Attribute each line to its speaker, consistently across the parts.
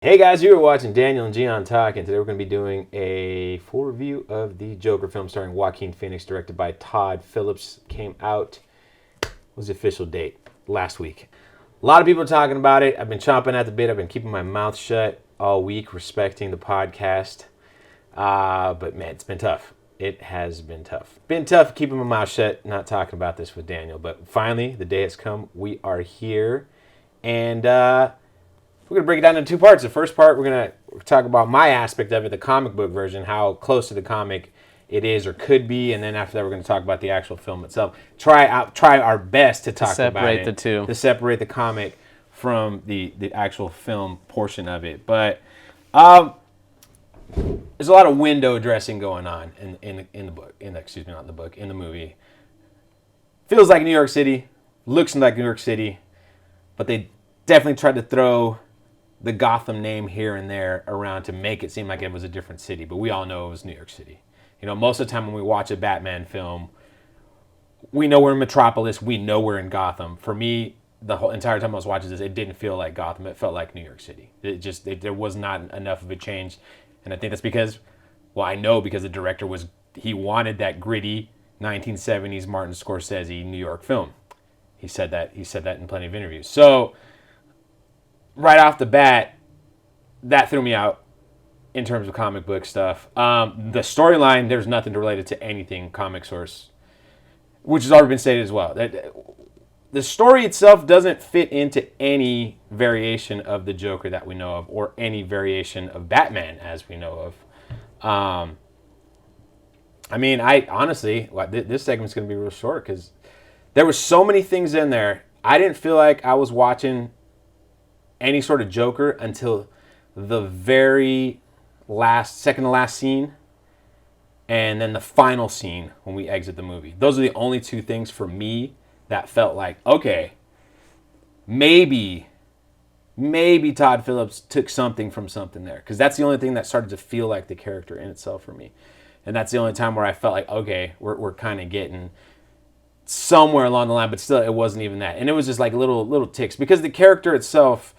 Speaker 1: Hey guys, you are watching Daniel and Gian talk, and today we're going to be doing a full review of the Joker film starring Joaquin Phoenix, directed by Todd Phillips. Came out, was the official date, last week. A lot of people are talking about it. I've been chomping at the bit. I've been keeping my mouth shut all week, respecting the podcast. But man, it's been tough. It has been tough. Been tough keeping my mouth shut, not talking about this with Daniel. But finally, the day has come. We are here. And we're going to break it down into two parts. The first part, we're going to talk about my aspect of it, the comic book version, how close to the comic it is or could be, and then after that, we're going to talk about the actual film itself. Try our best to talk about it.
Speaker 2: Separate the two.
Speaker 1: To separate the comic from the actual film portion of it. But there's a lot of window dressing going on in the book. Excuse me, not the book, in the movie. Feels like New York City, looks like New York City, but they definitely tried to throw the Gotham name here and there around to make it seem like it was a different city, but we all know it was New York City. You know, most of the time when we watch a Batman film, we know we're in Metropolis, we know we're in Gotham. For me, the whole entire time I was watching this, it didn't feel like Gotham, it felt like New York City. There was not enough of a change, and I think that's because, well, I know because the director he wanted that gritty 1970s Martin Scorsese New York film. He said that in plenty of interviews. So right off the bat, that threw me out in terms of comic book stuff. The storyline, there's nothing related to anything comic source, which has already been stated as well. The story itself doesn't fit into any variation of the Joker that we know of, or any variation of Batman as we know of. I honestly, this segment's going to be real short because there were so many things in there. I didn't feel like I was watching any sort of Joker until the very second to last scene, and then the final scene when we exit the movie. Those are the only two things for me that felt like, okay, maybe Todd Phillips took something from something there, because that's the only thing that started to feel like the character in itself for me. And that's the only time where I felt like, okay, we're kind of getting somewhere along the line, but still it wasn't even that. And it was just like little ticks, because the character itself,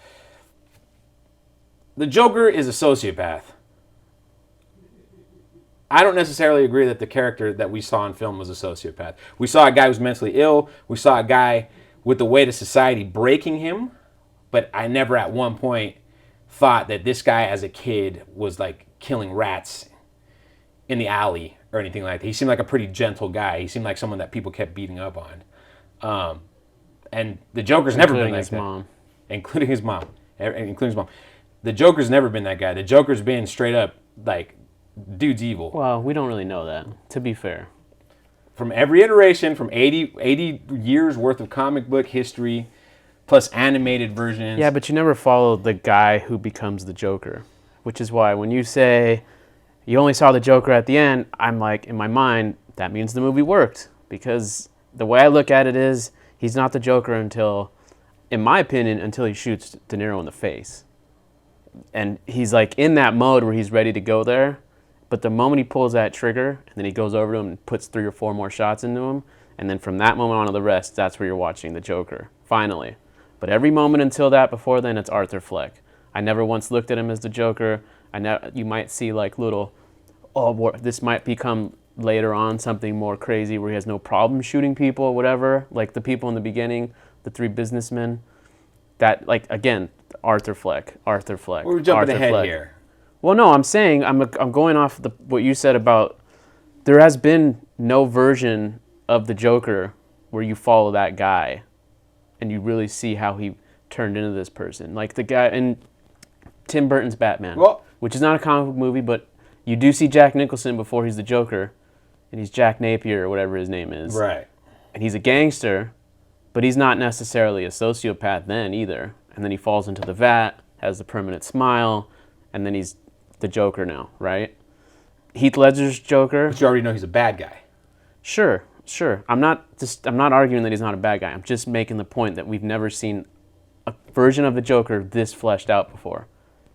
Speaker 1: the Joker is a sociopath. I don't necessarily agree that the character that we saw in film was a sociopath. We saw a guy who was mentally ill. We saw a guy with the weight of society breaking him. But I never at one point thought that this guy as a kid was like killing rats in the alley or anything like that. He seemed like a pretty gentle guy. He seemed like someone that people kept beating up on. And the Joker's never been like that. Including his mom. The Joker's never been that guy. The Joker's been straight up like, dude's evil.
Speaker 2: Well, we don't really know that, to be fair.
Speaker 1: From every iteration, from 80 years worth of comic book history, plus animated versions.
Speaker 2: Yeah, but you never follow the guy who becomes the Joker, which is why when you say you only saw the Joker at the end, I'm like, in my mind, that means the movie worked. Because the way I look at it is, he's not the Joker until, in my opinion, until he shoots De Niro in the face. And he's like in that mode where he's ready to go there. But the moment he pulls that trigger, and then he goes over to him and puts 3 or 4 more shots into him, and then from that moment on to the rest, that's where you're watching the Joker, finally. But every moment until that, before then, it's Arthur Fleck. I never once looked at him as the Joker. You might see like little, this might become later on something more crazy where he has no problem shooting people or whatever, like the people in the beginning, the 3 businessmen. That, like, again, Arthur Fleck.
Speaker 1: We're jumping ahead here.
Speaker 2: Well, no, I'm saying, I'm going off what you said about there has been no version of the Joker where you follow that guy and you really see how he turned into this person. Like the guy in Tim Burton's Batman, which is not a comic book movie, but you do see Jack Nicholson before he's the Joker, and he's Jack Napier or whatever his name is.
Speaker 1: Right.
Speaker 2: And he's a gangster, but he's not necessarily a sociopath then either. And then he falls into the vat, has the permanent smile, and then he's the Joker now, right? Heath Ledger's Joker.
Speaker 1: But you already know he's a bad guy.
Speaker 2: Sure. I'm not arguing that he's not a bad guy. I'm just making the point that we've never seen a version of the Joker this fleshed out before.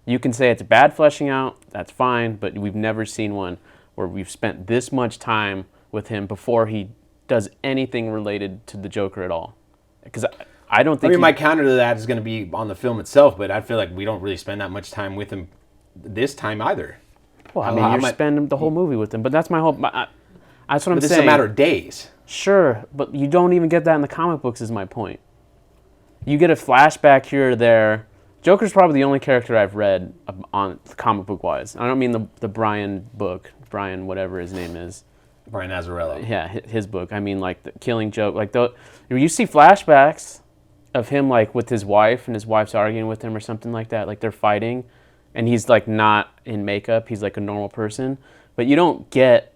Speaker 2: You can say it's bad fleshing out, that's fine, but we've never seen one where we've spent this much time with him before he does anything related to the Joker at all. Because I don't think.
Speaker 1: I mean, my counter to that is going to be on the film itself, but I feel like we don't really spend that much time with him this time either.
Speaker 2: Well, I mean, you're spending the whole movie with him, but that's my whole. That's what I'm saying.
Speaker 1: This is a matter of days.
Speaker 2: Sure, but you don't even get that in the comic books. Is my point. You get a flashback here or there. Joker's probably the only character I've read on comic book wise. I don't mean the Brian book, Brian whatever his name is.
Speaker 1: Brian Azzarello.
Speaker 2: Yeah, his book. I mean, like the Killing Joke. Like you see flashbacks of him like with his wife, and his wife's arguing with him or something like that. Like they're fighting, and he's like not in makeup. He's like a normal person, but you don't get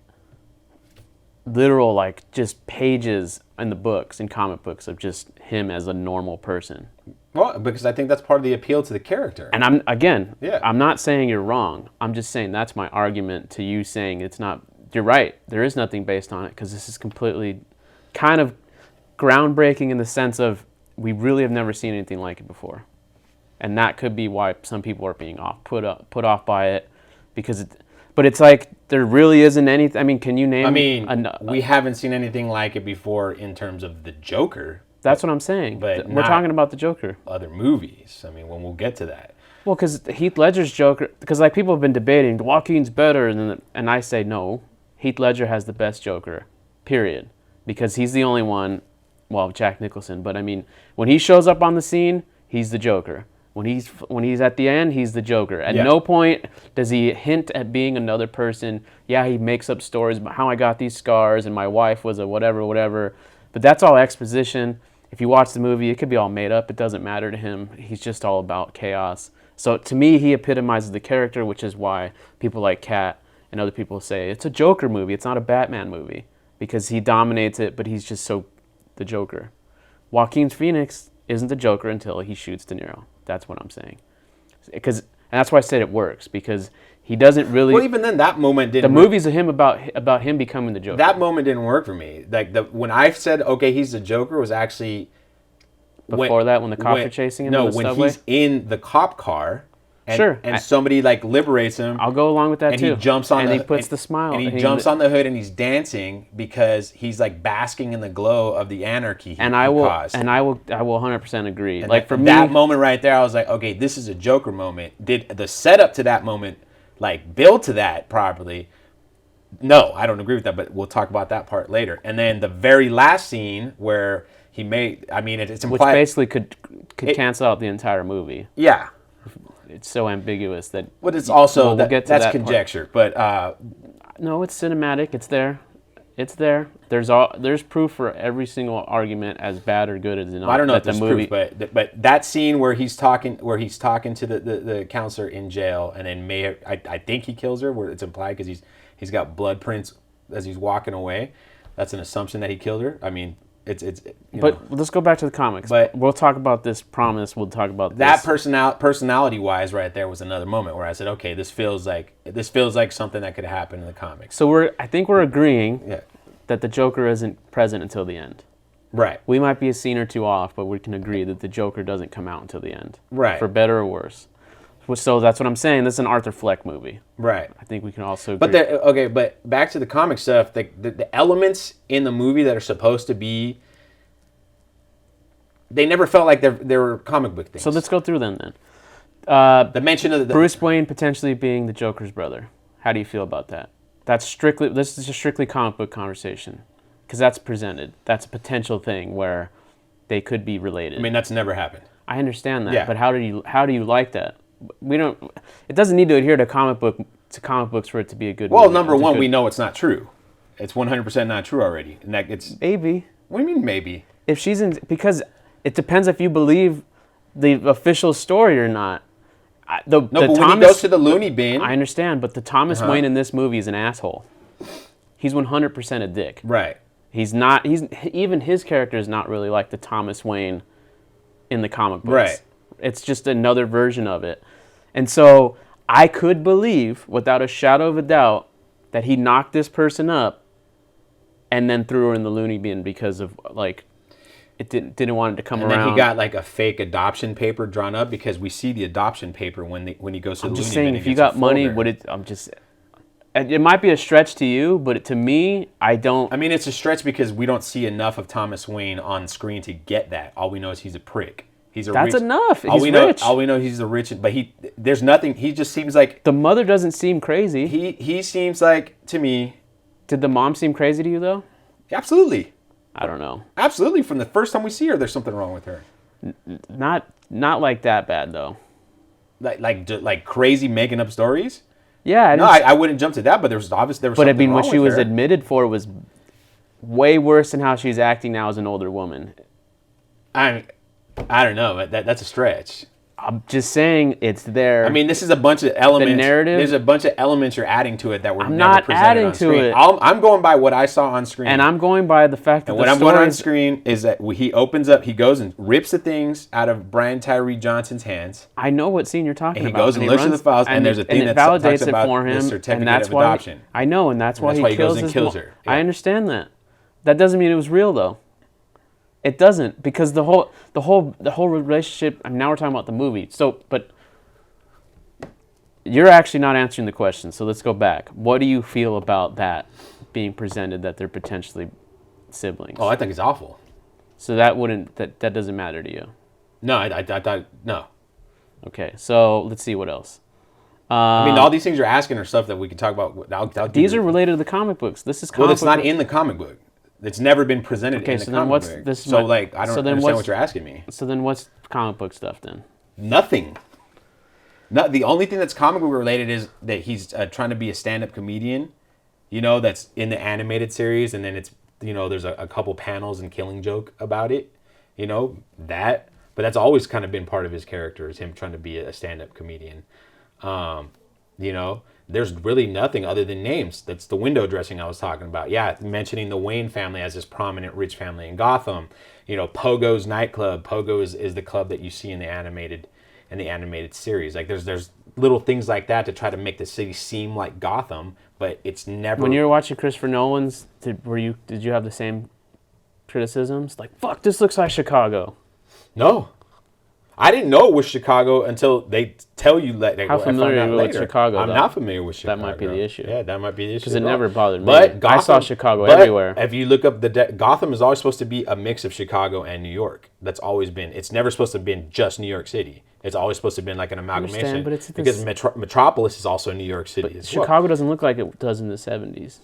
Speaker 2: literal like just pages in the books, in comic books, of just him as a normal person.
Speaker 1: Well, because I think that's part of the appeal to the character.
Speaker 2: And I'm not saying you're wrong. I'm just saying that's my argument to you saying it's not. You're right. There is nothing based on it because this is completely kind of groundbreaking in the sense of we really have never seen anything like it before. And that could be why some people are being put off by it because but it's like there really isn't anything. I mean, can you name?
Speaker 1: I mean, we haven't seen anything like it before in terms of the Joker.
Speaker 2: That's what I'm saying. But we're talking about the Joker.
Speaker 1: Other movies. I mean, when we'll get to that.
Speaker 2: Well, because Heath Ledger's Joker, because like people have been debating, Joaquin's better, and I say no. Heath Ledger has the best Joker, period, because he's the only one. Well, Jack Nicholson, but I mean, when he shows up on the scene, he's the Joker. When he's at the end, he's the Joker. At no point does he hint at being another person. Yeah, he makes up stories about how I got these scars and my wife was a whatever. But that's all exposition. If you watch the movie, it could be all made up. It doesn't matter to him. He's just all about chaos. So to me, he epitomizes the character, which is why people like Kat and other people say it's a Joker movie. It's not a Batman movie because he dominates it, but he's just so the Joker. Joaquin Phoenix isn't the Joker until he shoots De Niro. That's what I'm saying. And that's why I said it works because he doesn't really.
Speaker 1: Well, even then, that moment didn't.
Speaker 2: The movie's of him about him becoming the Joker.
Speaker 1: That moment didn't work for me. Like when I said, "Okay, he's the Joker," was actually
Speaker 2: before that when the cops are chasing him.
Speaker 1: No,
Speaker 2: in the
Speaker 1: when
Speaker 2: subway?
Speaker 1: he's in the cop car.
Speaker 2: And,
Speaker 1: and somebody like liberates him.
Speaker 2: I'll go along with that too.
Speaker 1: And he jumps on
Speaker 2: and he puts the smile.
Speaker 1: And he jumps on the hood and he's dancing because he's like basking in the glow of the anarchy he caused.
Speaker 2: And I will 100% agree.
Speaker 1: And
Speaker 2: like for me,
Speaker 1: that moment right there, I was like, okay, this is a Joker moment. Did the setup to that moment like build to that properly? No, I don't agree with that, but we'll talk about that part later. And then the very last scene where he made, I mean, it's implied,
Speaker 2: which basically could cancel out the entire movie.
Speaker 1: Yeah.
Speaker 2: It's so ambiguous that.
Speaker 1: But it's also
Speaker 2: we'll get to
Speaker 1: that's
Speaker 2: that
Speaker 1: conjecture. Part. But
Speaker 2: no, it's cinematic. It's there. It's there. There's proof for every single argument, as bad or good as it.
Speaker 1: I don't know if there's proof, but that scene where he's talking to the counselor in jail, and then I think he kills her. Where it's implied because he's got blood prints as he's walking away. That's an assumption that he killed her. I mean.
Speaker 2: But let's go back to the comics. But we'll talk about this. Promise. We'll talk about
Speaker 1: that personality-wise, right there was another moment where I said, "Okay, this feels like something that could happen in the comics."
Speaker 2: So I think we're agreeing that the Joker isn't present until the end.
Speaker 1: Right.
Speaker 2: We might be a scene or two off, but we can agree that the Joker doesn't come out until the end.
Speaker 1: Right.
Speaker 2: For better or worse. So that's what I'm saying. This is an Arthur Fleck movie.
Speaker 1: Right.
Speaker 2: I think we can also agree.
Speaker 1: But back to the comic stuff, the elements in the movie that are supposed to be, they never felt like they were comic book things.
Speaker 2: So let's go through them then.
Speaker 1: The mention of
Speaker 2: Bruce Wayne potentially being the Joker's brother. How do you feel about that? This is a strictly comic book conversation because that's presented. That's a potential thing where they could be related.
Speaker 1: I mean, that's never happened.
Speaker 2: I understand that, but how do you like that? We don't. It doesn't need to adhere to comic books for it to be a good.
Speaker 1: Well,
Speaker 2: movie.
Speaker 1: number one, we know it's not true. It's 100% not true already, and that it's
Speaker 2: maybe.
Speaker 1: What do you mean maybe?
Speaker 2: If she's in, because it depends if you believe the official story or not.
Speaker 1: But when he goes to the loony bin,
Speaker 2: I understand, but the Thomas Wayne in this movie is an asshole. He's 100% a dick.
Speaker 1: Right.
Speaker 2: He's not. Even his character is not really like the Thomas Wayne in the comic books.
Speaker 1: Right.
Speaker 2: It's just another version of it. And so I could believe, without a shadow of a doubt, that he knocked this person up and then threw her in the loony bin because of, like, it didn't want it to come around.
Speaker 1: And then he got, like, a fake adoption paper drawn up because we see the adoption paper when he goes to the loony bin.
Speaker 2: I'm just saying, if you got money, It might be a stretch to you, but to me, I don't.
Speaker 1: I mean, it's a stretch because we don't see enough of Thomas Wayne on screen to get that. All we know is he's a prick. He's a
Speaker 2: That's
Speaker 1: rich,
Speaker 2: enough.
Speaker 1: All
Speaker 2: He's
Speaker 1: we know,
Speaker 2: rich.
Speaker 1: all we know, he's a rich. But there's nothing. He just seems like
Speaker 2: The mother doesn't seem crazy.
Speaker 1: he seems like to me.
Speaker 2: Did the mom seem crazy to you though?
Speaker 1: Absolutely,
Speaker 2: I don't know.
Speaker 1: absolutely. From the first time we see her, there's something wrong with her.
Speaker 2: Not like that bad though.
Speaker 1: Like crazy making up stories.
Speaker 2: Yeah.
Speaker 1: No, I wouldn't jump to that. But there was obviously
Speaker 2: But I
Speaker 1: something
Speaker 2: mean,
Speaker 1: wrong
Speaker 2: what she
Speaker 1: with
Speaker 2: was
Speaker 1: her.
Speaker 2: admitted for was way worse than how she's acting now as an older woman.
Speaker 1: I don't know. But that's a stretch.
Speaker 2: I'm just saying it's there.
Speaker 1: I mean, this is a bunch of elements.
Speaker 2: narrative-
Speaker 1: There's a bunch of elements you're adding to it that were
Speaker 2: I'm
Speaker 1: never
Speaker 2: not
Speaker 1: presented
Speaker 2: adding
Speaker 1: on
Speaker 2: to
Speaker 1: screen.
Speaker 2: it.
Speaker 1: I'm going by what I saw on screen.
Speaker 2: and I'm going by the fact that
Speaker 1: And
Speaker 2: the
Speaker 1: what I'm going on
Speaker 2: stories-
Speaker 1: screen is that he opens up, he goes and rips the things out of Brian Tyree Johnson's hands.
Speaker 2: I know what scene you're talking
Speaker 1: And he
Speaker 2: about.
Speaker 1: goes and looks at the files, and there's a thing
Speaker 2: it
Speaker 1: that talks
Speaker 2: validates it
Speaker 1: about
Speaker 2: for
Speaker 1: the
Speaker 2: him,
Speaker 1: certificate
Speaker 2: and that's
Speaker 1: of
Speaker 2: why
Speaker 1: adoption.
Speaker 2: I know, and that's why
Speaker 1: that's why
Speaker 2: he
Speaker 1: he goes
Speaker 2: kills
Speaker 1: and
Speaker 2: his
Speaker 1: kills
Speaker 2: mo-
Speaker 1: her.
Speaker 2: I
Speaker 1: Yeah.
Speaker 2: understand that. That doesn't mean it was real though. It doesn't, because the whole relationship. I mean, now we're talking about the movie. But you're actually not answering the question. So let's go back. What do you feel about that being presented, that they're potentially siblings?
Speaker 1: Oh, I think it's awful.
Speaker 2: So that doesn't matter to you.
Speaker 1: No, I thought, no.
Speaker 2: Okay, so let's see what else.
Speaker 1: I mean, all these things you're asking are stuff that we can talk about. I'll give
Speaker 2: These
Speaker 1: you-
Speaker 2: are related to the comic books. This is comic
Speaker 1: Well, it's not
Speaker 2: book-
Speaker 1: in the comic book. It's never been presented
Speaker 2: Okay,
Speaker 1: in the
Speaker 2: so then
Speaker 1: comic
Speaker 2: what's
Speaker 1: book.
Speaker 2: this?
Speaker 1: So, like, I don't
Speaker 2: so then
Speaker 1: understand
Speaker 2: what's-
Speaker 1: what you're asking me.
Speaker 2: So then what's comic book stuff then?
Speaker 1: Nothing. No, the only thing that's comic book related is that he's trying to be a stand-up comedian. That's in the animated series, and then it's there's a couple panels and Killing Joke about it. That, but that's always kind of been part of his character, is him trying to be a stand-up comedian. There's really nothing other than names. That's the window dressing I was talking about. Yeah, mentioning the Wayne family as this prominent rich family in Gotham. Pogo's nightclub. Pogo is the club that you see in the animated series. Like there's little things like that to try to make the city seem like Gotham, but it's never.
Speaker 2: When you were watching Christopher Nolan's, did you have the same criticisms? Like, fuck, this looks like Chicago.
Speaker 1: No. I didn't know it was Chicago until they tell you that.
Speaker 2: How familiar are you with
Speaker 1: later.
Speaker 2: Chicago,
Speaker 1: I'm
Speaker 2: though?
Speaker 1: not familiar with Chicago.
Speaker 2: That might be the issue.
Speaker 1: Yeah, that might be the issue.
Speaker 2: Because it
Speaker 1: as well.
Speaker 2: never bothered me.
Speaker 1: But
Speaker 2: I saw Chicago everywhere.
Speaker 1: If you look up Gotham is always supposed to be a mix of Chicago and New York. That's always been. It's never supposed to have been just New York City. It's always supposed to have been like an amalgamation.
Speaker 2: But it's
Speaker 1: because Metropolis is also New York City as well.
Speaker 2: Chicago doesn't look like it does in the 70s.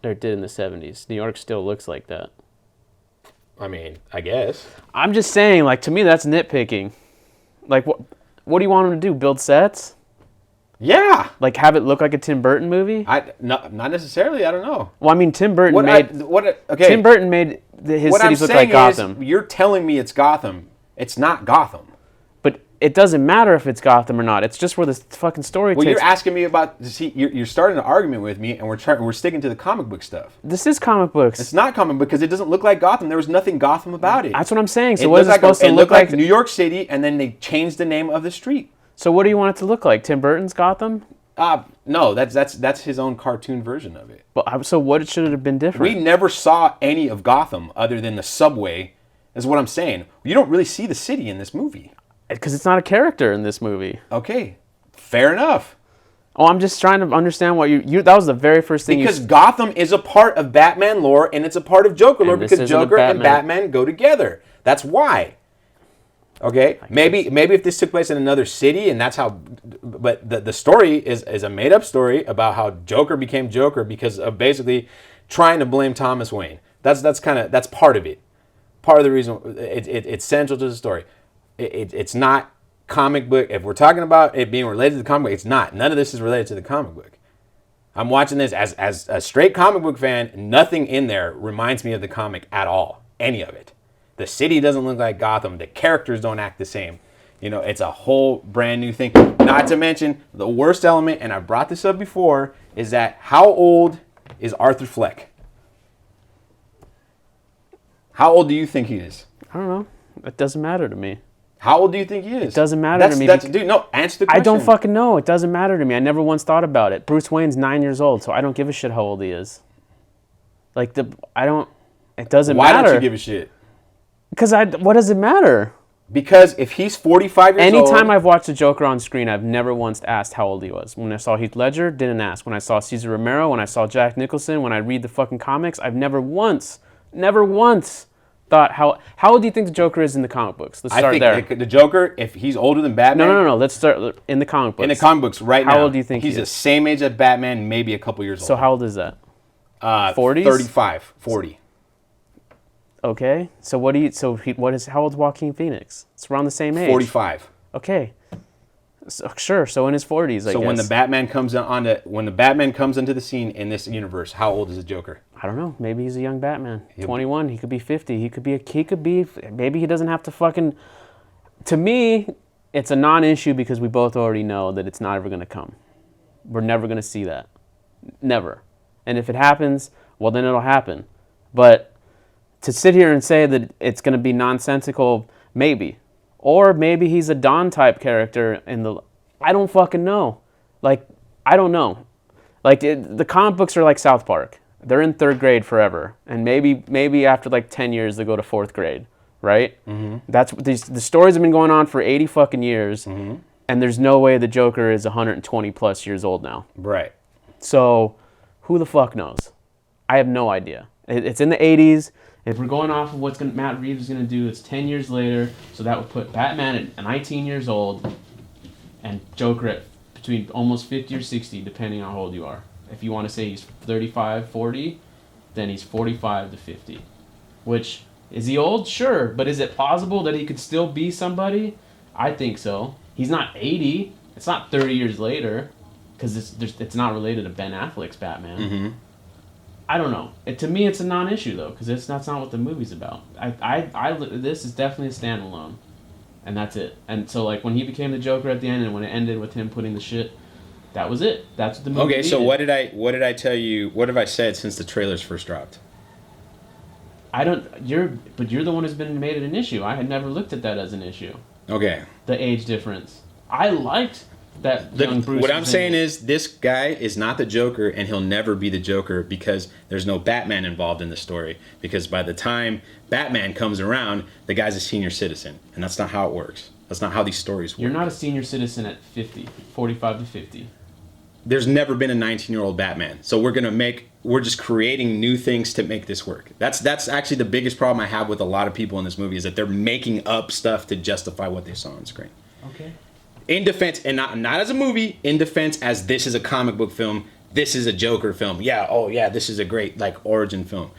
Speaker 2: Or it did in the 70s. New York still looks like that.
Speaker 1: I mean, I guess.
Speaker 2: I'm just saying, like, to me, that's nitpicking. Like, what do you want them to do? Build sets?
Speaker 1: Yeah.
Speaker 2: Like, have it look like a Tim Burton movie?
Speaker 1: Not necessarily. I don't know.
Speaker 2: Well, I mean, Tim Burton
Speaker 1: Okay.
Speaker 2: Tim Burton made his
Speaker 1: What I'm
Speaker 2: cities look
Speaker 1: saying
Speaker 2: like Gotham.
Speaker 1: is, you're telling me it's Gotham. It's not Gotham.
Speaker 2: But it doesn't matter if it's Gotham or not. It's just where the fucking story
Speaker 1: Well,
Speaker 2: takes.
Speaker 1: you're asking me about. See, you're starting an argument with me, and we're sticking to the comic book stuff.
Speaker 2: This is comic books.
Speaker 1: It's not comic because it doesn't look like Gotham. There was nothing Gotham about it.
Speaker 2: That's what I'm saying. So
Speaker 1: It
Speaker 2: what is
Speaker 1: looked
Speaker 2: it supposed to
Speaker 1: it
Speaker 2: look
Speaker 1: looked
Speaker 2: like?
Speaker 1: New York City, and then they changed the name of the street.
Speaker 2: So what do you want it to look like? Tim Burton's Gotham?
Speaker 1: No, that's his own cartoon version of it.
Speaker 2: But so what should it have been different?
Speaker 1: We never saw any of Gotham other than the subway. Is what I'm saying. You don't really see the city in this movie.
Speaker 2: Because it's not a character in this movie.
Speaker 1: Okay, fair enough.
Speaker 2: Oh, I'm just trying to understand what you that was the very first thing
Speaker 1: Because Gotham is a part of Batman lore and it's a part of Joker lore
Speaker 2: And this
Speaker 1: because
Speaker 2: isn't a
Speaker 1: Joker and
Speaker 2: Batman.
Speaker 1: Batman go together. That's why. Okay, maybe if this took place in another city and that's how, but the story is a made up story about how Joker became Joker because of basically trying to blame Thomas Wayne. That's part of it. Part of the reason it's central to the story. It's not comic book. If we're talking about it being related to the comic book, it's not. None of this is related to the comic book. I'm watching this as a straight comic book fan. Nothing in there reminds me of the comic at all. Any of it. The city doesn't look like Gotham. The characters don't act the same. It's a whole brand new thing. Not to mention the worst element, and I brought this up before, is that how old is Arthur Fleck? How old do you think he is?
Speaker 2: I don't know. It doesn't matter to me.
Speaker 1: How old do you think he is?
Speaker 2: It doesn't matter to me.
Speaker 1: Dude, no, answer the question.
Speaker 2: I don't fucking know. It doesn't matter to me. I never once thought about it. Bruce Wayne's 9 years old, so I don't give a shit how old he is. It doesn't
Speaker 1: Why
Speaker 2: matter.
Speaker 1: don't you give a shit?
Speaker 2: Because what does it matter?
Speaker 1: Because if he's 45 years old...
Speaker 2: Anytime I've watched the Joker on screen, I've never once asked how old he was. When I saw Heath Ledger, didn't ask. When I saw Cesar Romero, when I saw Jack Nicholson, when I read the fucking comics, I've never once thought, how old do you think the Joker is in the comic books? Let's start there.
Speaker 1: I think the Joker, if he's older than Batman...
Speaker 2: No. Let's start in the comic books.
Speaker 1: In the comic books right now.
Speaker 2: How old do you think
Speaker 1: he's
Speaker 2: he
Speaker 1: the
Speaker 2: is?
Speaker 1: same age as Batman, maybe a couple years older.
Speaker 2: So how old is that? 40s?
Speaker 1: 35, 40.
Speaker 2: Okay. So how old's Joaquin Phoenix? It's around the same age.
Speaker 1: 45.
Speaker 2: Okay. So, sure. So in his 40s, I guess.
Speaker 1: So when the Batman comes into the scene in this universe, how old is the Joker?
Speaker 2: I don't know. Maybe he's a young Batman. 21. He could be 50. He could be. Maybe he doesn't have to fucking. To me, it's a non-issue because we both already know that it's not ever going to come. We're never going to see that. Never. And if it happens, well, then it'll happen. But to sit here and say that it's going to be nonsensical, maybe. Or maybe he's a Don type character I don't fucking know. Like, I don't know. Like, the comic books are like South Park. They're in 3rd grade forever. And maybe after like 10 years, they go to 4th grade, right? Mm-hmm. The stories have been going on for 80 fucking years. Mm-hmm. And there's no way the Joker is 120 plus years old now.
Speaker 1: Right.
Speaker 2: So, who the fuck knows? I have no idea. It's in the 80s. If we're going off of what Matt Reeves is going to do, it's 10 years later. So that would put Batman at 19 years old and Joker at between almost 50 or 60, depending on how old you are. If you want to say he's 35, 40, then he's 45 to 50. Which, is he old? Sure. But is it plausible that he could still be somebody? I think so. He's not 80. It's not 30 years later. Because it's not related to Ben Affleck's Batman. Mm-hmm. I don't know. To me, it's a non-issue though, because that's not what the movie's about. This is definitely a standalone, and that's it. And so, like when he became the Joker at the end, and when it ended with him putting the shit, that was it. That's what the movie.
Speaker 1: Okay, so what did I tell you? What have I said since the trailers first dropped?
Speaker 2: You're the one who's been made it an issue. I had never looked at that as an issue.
Speaker 1: Okay.
Speaker 2: The age difference. I liked that young Bruce.
Speaker 1: What I'm saying is this guy is not the Joker, and he'll never be the Joker because there's no Batman involved in the story. Because by the time Batman comes around, the guy's a senior citizen, and that's not how it works. That's not how these stories work.
Speaker 2: You're not a senior citizen at 50, 45 to 50.
Speaker 1: There's never been a 19-year-old Batman, so we're just creating new things to make this work. That's actually the biggest problem I have with a lot of people in this movie is that they're making up stuff to justify what they saw on screen.
Speaker 2: Okay.
Speaker 1: In defense, and not as a movie, in defense as this is a comic book film, this is a Joker film. Yeah, oh yeah, this is a great origin film.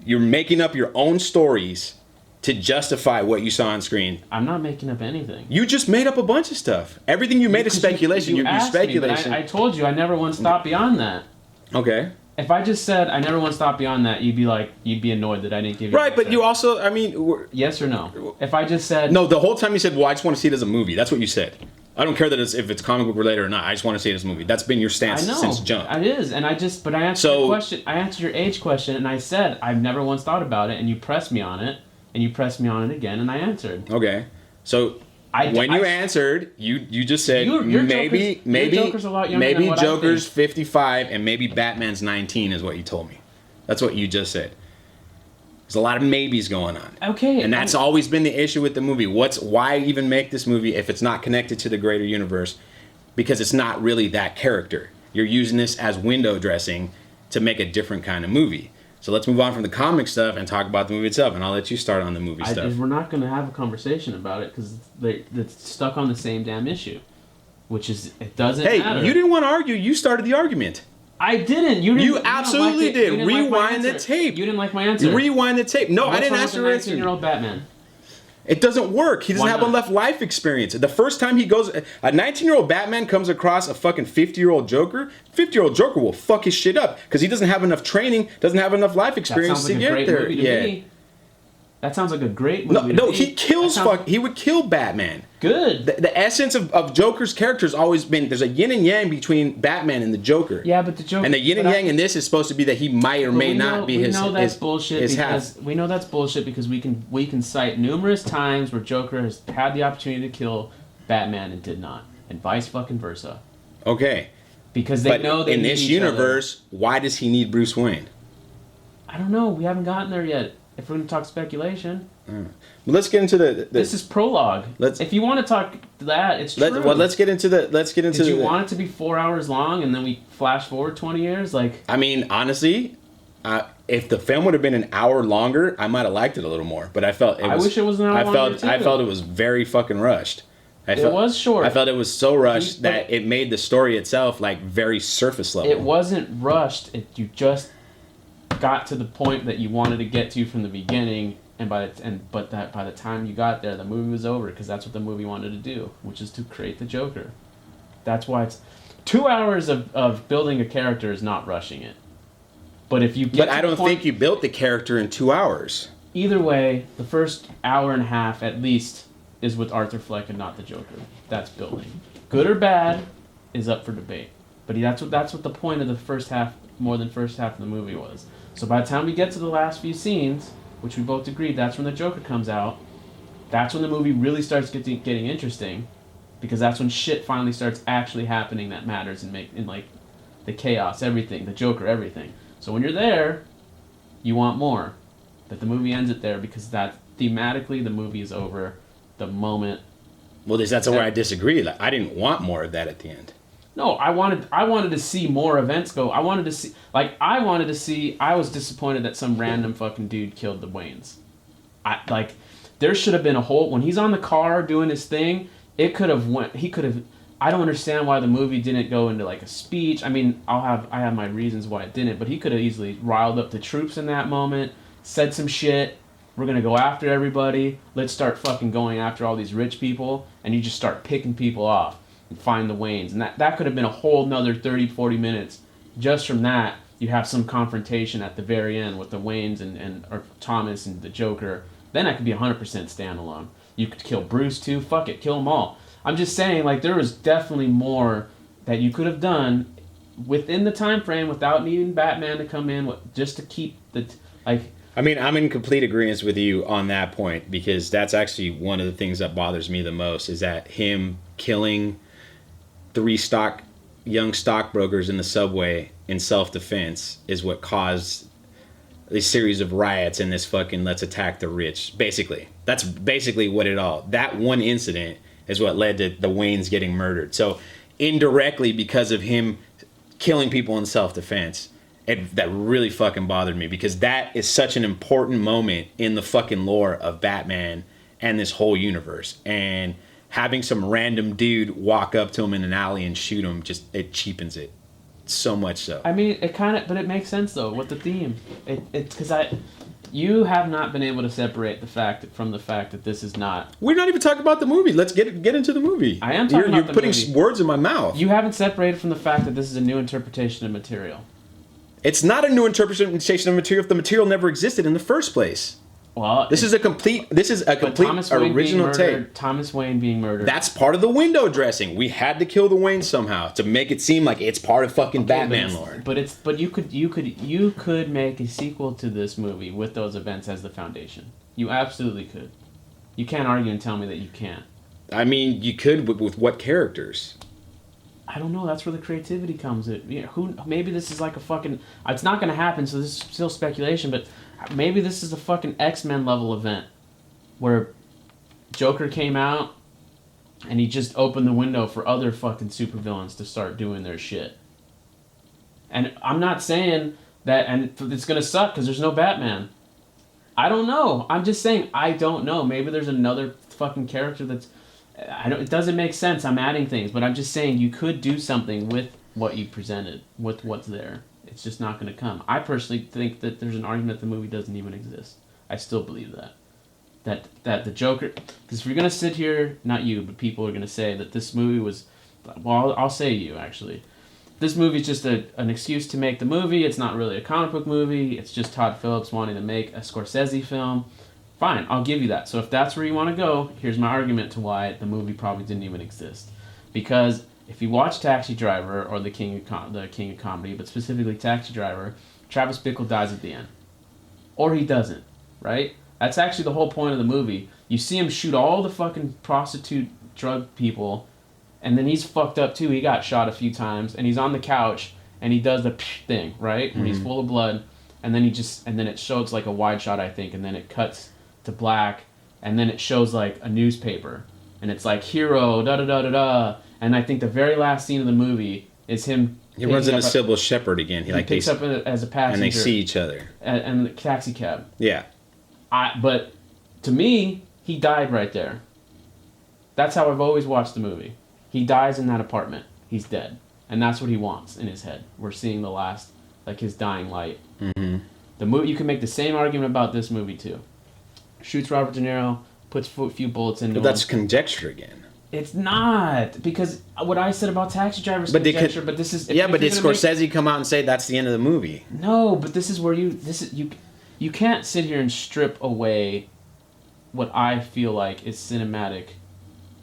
Speaker 1: You're making up your own stories to justify what you saw on screen.
Speaker 2: I'm not making up anything.
Speaker 1: You just made up a bunch of stuff. Everything you made is speculation.
Speaker 2: You
Speaker 1: You're speculation.
Speaker 2: I told you I never once thought beyond that.
Speaker 1: Okay.
Speaker 2: If I just said I never once thought beyond that, you'd be annoyed that I didn't give you.
Speaker 1: Right, but you also, I mean,
Speaker 2: yes or no? If I just said
Speaker 1: no, the whole time you said, "Well, I just want to see it as a movie." That's what you said. I don't care that if it's comic book related or not. I just want to see it as a movie. That's been your stance since jump.
Speaker 2: It is, and I answered your question. I answered your age question, and I said I've never once thought about it, and you pressed me on it, and you pressed me on it again, and I answered.
Speaker 1: Okay, so when you answered, you just said maybe
Speaker 2: Joker's a lot younger
Speaker 1: maybe
Speaker 2: than what
Speaker 1: Joker's
Speaker 2: I think.
Speaker 1: 55 and maybe Batman's 19 is what you told me. That's what you just said. There's a lot of maybes going on.
Speaker 2: Okay.
Speaker 1: And that's always been the issue with the movie. Why even make this movie if it's not connected to the greater universe? Because it's not really that character. You're using this as window dressing to make a different kind of movie. So let's move on from the comic stuff and talk about the movie itself. And I'll let you start on the movie stuff.
Speaker 2: We're not going to have a conversation about it because they're stuck on the same damn issue. Which is, it doesn't matter.
Speaker 1: Hey, you didn't want to argue. You started the argument.
Speaker 2: I didn't. You
Speaker 1: absolutely did. Rewind the tape.
Speaker 2: You didn't like my answer.
Speaker 1: Rewind the tape. No, I didn't ask your answer.
Speaker 2: 19-year-old Batman.
Speaker 1: It doesn't work. He doesn't have enough life experience. The first time he goes, a 19-year-old Batman comes across a fucking 50-year-old Joker. 50-year-old Joker will fuck his shit up because he doesn't have enough training, doesn't have enough life experience to get there.
Speaker 2: Me. That sounds like a great movie.
Speaker 1: No, he kills he would kill Batman.
Speaker 2: Good.
Speaker 1: The essence of Joker's character has always been there's a yin and yang between Batman and the Joker.
Speaker 2: Yeah, but the Joker.
Speaker 1: And the yin and yang in this is supposed to be that he might or may not be his.
Speaker 2: We know that's bullshit because we can cite numerous times where Joker has had the opportunity to kill Batman and did not, and vice fucking versa.
Speaker 1: Okay.
Speaker 2: Because they know they
Speaker 1: in
Speaker 2: need
Speaker 1: this
Speaker 2: each
Speaker 1: universe, why does he need Bruce Wayne?
Speaker 2: I don't know. We haven't gotten there yet. If we're going to talk speculation.
Speaker 1: Well, let's get into the
Speaker 2: this is prologue. If you want to talk that, it's true.
Speaker 1: Let's get into the.
Speaker 2: Did you want it to be 4 hours long and then we flash forward 20 years? Like,
Speaker 1: I mean, honestly, if the film would have been an hour longer, I might have liked it a little more. But I felt
Speaker 2: I wish it was an hour longer too.
Speaker 1: I felt it was very fucking rushed.
Speaker 2: It was short.
Speaker 1: I felt it was so rushed that it made the story itself like very surface level.
Speaker 2: It wasn't rushed. You just got to the point that you wanted to get to from the beginning, by the time you got there, the movie was over, because that's what the movie wanted to do, which is to create the Joker. That's why it's 2 hours of building a character is not rushing it. But if you get,
Speaker 1: but I don't think you built the character in 2 hours.
Speaker 2: Either way, the first hour and a half at least is with Arthur Fleck and not the Joker. That's building. Good or bad is up for debate. But that's what the point of the first half, more than first half of the movie was. So by the time we get to the last few scenes, which we both agreed, that's when the Joker comes out. That's when the movie really starts getting interesting, because that's when shit finally starts actually happening that matters in like the chaos, everything, the Joker, everything. So when you're there, you want more. But the movie ends it there because that thematically the movie is over the moment.
Speaker 1: Well, that's where I disagree. Like, I didn't want more of that at the end.
Speaker 2: No, I wanted to see more events go. I wanted to see. I was disappointed that some random fucking dude killed the Waynes. There should have been a whole, when he's on the car doing his thing, he could have. I don't understand why the movie didn't go into like a speech. I mean, I have my reasons why it didn't, but he could have easily riled up the troops in that moment, said some shit. We're going to go after everybody. Let's start fucking going after all these rich people. And you just start picking people off and find the Waynes. And that could have been a whole nother 30, 40 minutes. Just from that, you have some confrontation at the very end with the Waynes or Thomas and the Joker. Then that could be 100% standalone. You could kill Bruce too. Fuck it. Kill them all. I'm just saying, like, there was definitely more that you could have done within the time frame without needing Batman to come in, just to keep the...
Speaker 1: I mean, I'm in complete agreement with you on that point, because that's actually one of the things that bothers me the most, is that him killing 3 young stockbrokers in the subway in self-defense is what caused a series of riots and this fucking let's attack the rich. Basically, that's basically what that one incident is what led to the Waynes getting murdered. So indirectly, because of him killing people in self-defense, that really fucking bothered me, because that is such an important moment in the fucking lore of Batman and this whole universe. And having some random dude walk up to him in an alley and shoot him, it cheapens it so much so.
Speaker 2: I mean, but it makes sense though with the theme. It's because you have not been able to separate the fact that this is not.
Speaker 1: We're not even talking about the movie. Let's get into the movie.
Speaker 2: I am talking about the movie.
Speaker 1: You're putting words in my mouth.
Speaker 2: You haven't separated from the fact that this is a new interpretation of material.
Speaker 1: It's not a new interpretation of material if the material never existed in the first place.
Speaker 2: Well,
Speaker 1: this is a complete original take.
Speaker 2: Thomas Wayne being murdered.
Speaker 1: That's part of the window dressing. We had to kill the Wayne somehow to make it seem like it's part of fucking Batman lore.
Speaker 2: But you could make a sequel to this movie with those events as the foundation. You absolutely could. You can't argue and tell me that you can't.
Speaker 1: I mean, you could with what characters?
Speaker 2: I don't know. That's where the creativity comes in. Maybe this is like a fucking... It's not going to happen, so this is still speculation, but maybe this is a fucking X-Men level event where Joker came out and he just opened the window for other fucking supervillains to start doing their shit. And I'm not saying that... And it's going to suck because there's no Batman. I don't know. I'm just saying I don't know. Maybe there's another fucking character that's... it doesn't make sense. I'm adding things, but I'm just saying you could do something with what you presented, with what's there. It's just not going to come. I personally think that there's an argument the movie doesn't even exist. I still believe that the Joker, because if you're going to sit here, not you, but people are going to say that this movie was, well, I'll say you actually. This movie is just an excuse to make the movie. It's not really a comic book movie. It's just Todd Phillips wanting to make a Scorsese film. Fine, I'll give you that. So if that's where you want to go, here's my argument to why the movie probably didn't even exist. Because if you watch Taxi Driver or the King of Comedy, but specifically Taxi Driver, Travis Bickle dies at the end. Or he doesn't, right? That's actually the whole point of the movie. You see him shoot all the fucking prostitute drug people, and then he's fucked up too. He got shot a few times, and he's on the couch, and he does the thing, right? When he's full of blood. and then it shows like a wide shot, I think, and then it cuts to black, and then it shows like a newspaper, and it's like hero da da da da da, and I think the very last scene of the movie is him.
Speaker 1: He runs into Sybil Shepherd again.
Speaker 2: He picks up as a passenger,
Speaker 1: and they see each other.
Speaker 2: And the taxi cab.
Speaker 1: Yeah.
Speaker 2: But to me, he died right there. That's how I've always watched the movie. He dies in that apartment. He's dead, and that's what he wants in his head. We're seeing the last, like his dying light.
Speaker 1: Mm-hmm.
Speaker 2: The movie. You can make the same argument about this movie too. Shoots Robert De Niro, puts a few bullets into him.
Speaker 1: But that's conjecture again.
Speaker 2: It's not, because what I said about Taxi Driver is conjecture, but this is...
Speaker 1: Yeah, but did Scorsese come out and say that's the end of the movie?
Speaker 2: No, but this is where you can't sit here and strip away what I feel like is cinematic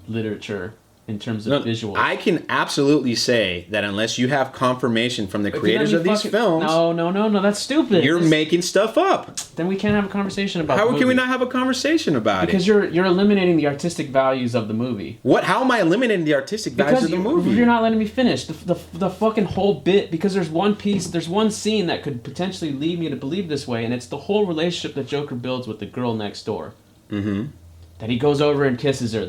Speaker 2: literature in terms of visuals.
Speaker 1: I can absolutely say that unless you have confirmation from the creators of these films...
Speaker 2: No, that's stupid.
Speaker 1: You're making stuff up.
Speaker 2: Then we can't have a conversation about
Speaker 1: How can we not have a conversation about it?
Speaker 2: Because you're eliminating the artistic values of the movie.
Speaker 1: What? How am I eliminating the artistic values of the movie?
Speaker 2: You're not letting me finish. The fucking whole bit, because there's one scene that could potentially lead me to believe this way, and it's the whole relationship that Joker builds with the girl next door.
Speaker 1: Mm-hmm.
Speaker 2: That he goes over and kisses her.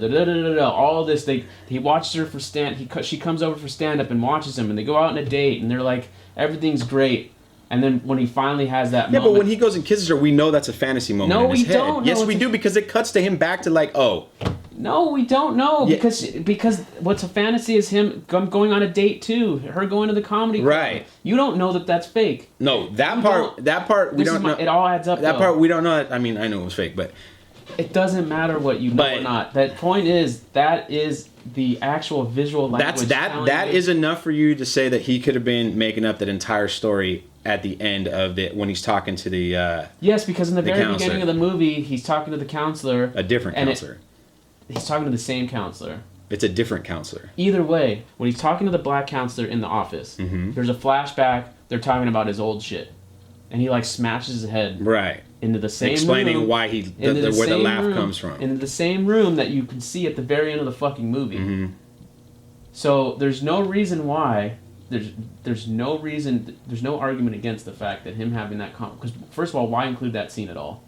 Speaker 2: All this. He watches her for she comes over for stand up and watches him, and they go out on a date, and they're like, everything's great. And then when he finally has that moment...
Speaker 1: Yeah, but when he goes and kisses her, we know that's a fantasy moment in his head.
Speaker 2: No, we don't.
Speaker 1: Yes, we do, because it cuts to him back to like, oh.
Speaker 2: No, we don't know,
Speaker 1: Yeah.
Speaker 2: because what's a fantasy is him going on a date too, her going to the comedy club.
Speaker 1: Right.
Speaker 2: You don't know that that's fake.
Speaker 1: No, that part we don't know.
Speaker 2: It all adds up.
Speaker 1: That part we don't know. I mean, I know it was fake, but
Speaker 2: it doesn't matter what you know or not. That point is the actual visual language.
Speaker 1: That is enough for you to say that he could have been making up that entire story at the end of it when he's talking to the
Speaker 2: yes, because in the very
Speaker 1: counselor.
Speaker 2: beginning of the movie, he's talking to the counselor.
Speaker 1: A different counselor.
Speaker 2: He's talking to the same counselor.
Speaker 1: It's a different counselor.
Speaker 2: Either way, when he's talking to the black counselor in the office, there's a flashback. They're talking about his old shit, and he like smashes his head into the same
Speaker 1: explaining
Speaker 2: room,
Speaker 1: why where the laugh comes from.
Speaker 2: Into the same room that you can see at the very end of the fucking movie.
Speaker 1: Mm-hmm.
Speaker 2: So there's no reason why. There's no argument against the fact that him having that because first of all, why include that scene at all?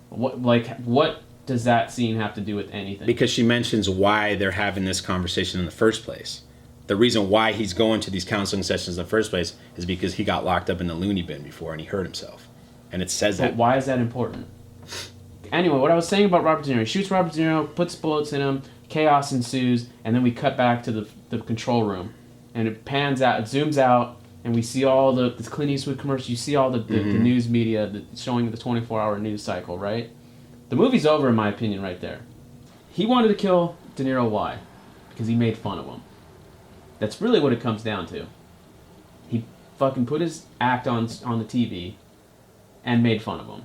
Speaker 2: What does that scene have to do with anything?
Speaker 1: Because she mentions why they're having this conversation in the first place. The reason why he's going to these counseling sessions in the first place is because he got locked up in the loony bin before and he hurt himself. And it says that.
Speaker 2: But why is that important? Anyway, what I was saying about Robert De Niro, he shoots Robert De Niro, puts bullets in him, chaos ensues, and then we cut back to the control room. And it pans out, it zooms out, and we see all the Clint Eastwood commercials. You see all the news media showing the 24-hour news cycle, right? The movie's over, in my opinion, right there. He wanted to kill De Niro. Why? Because he made fun of him. That's really what it comes down to. He fucking put his act on the TV and made fun of him.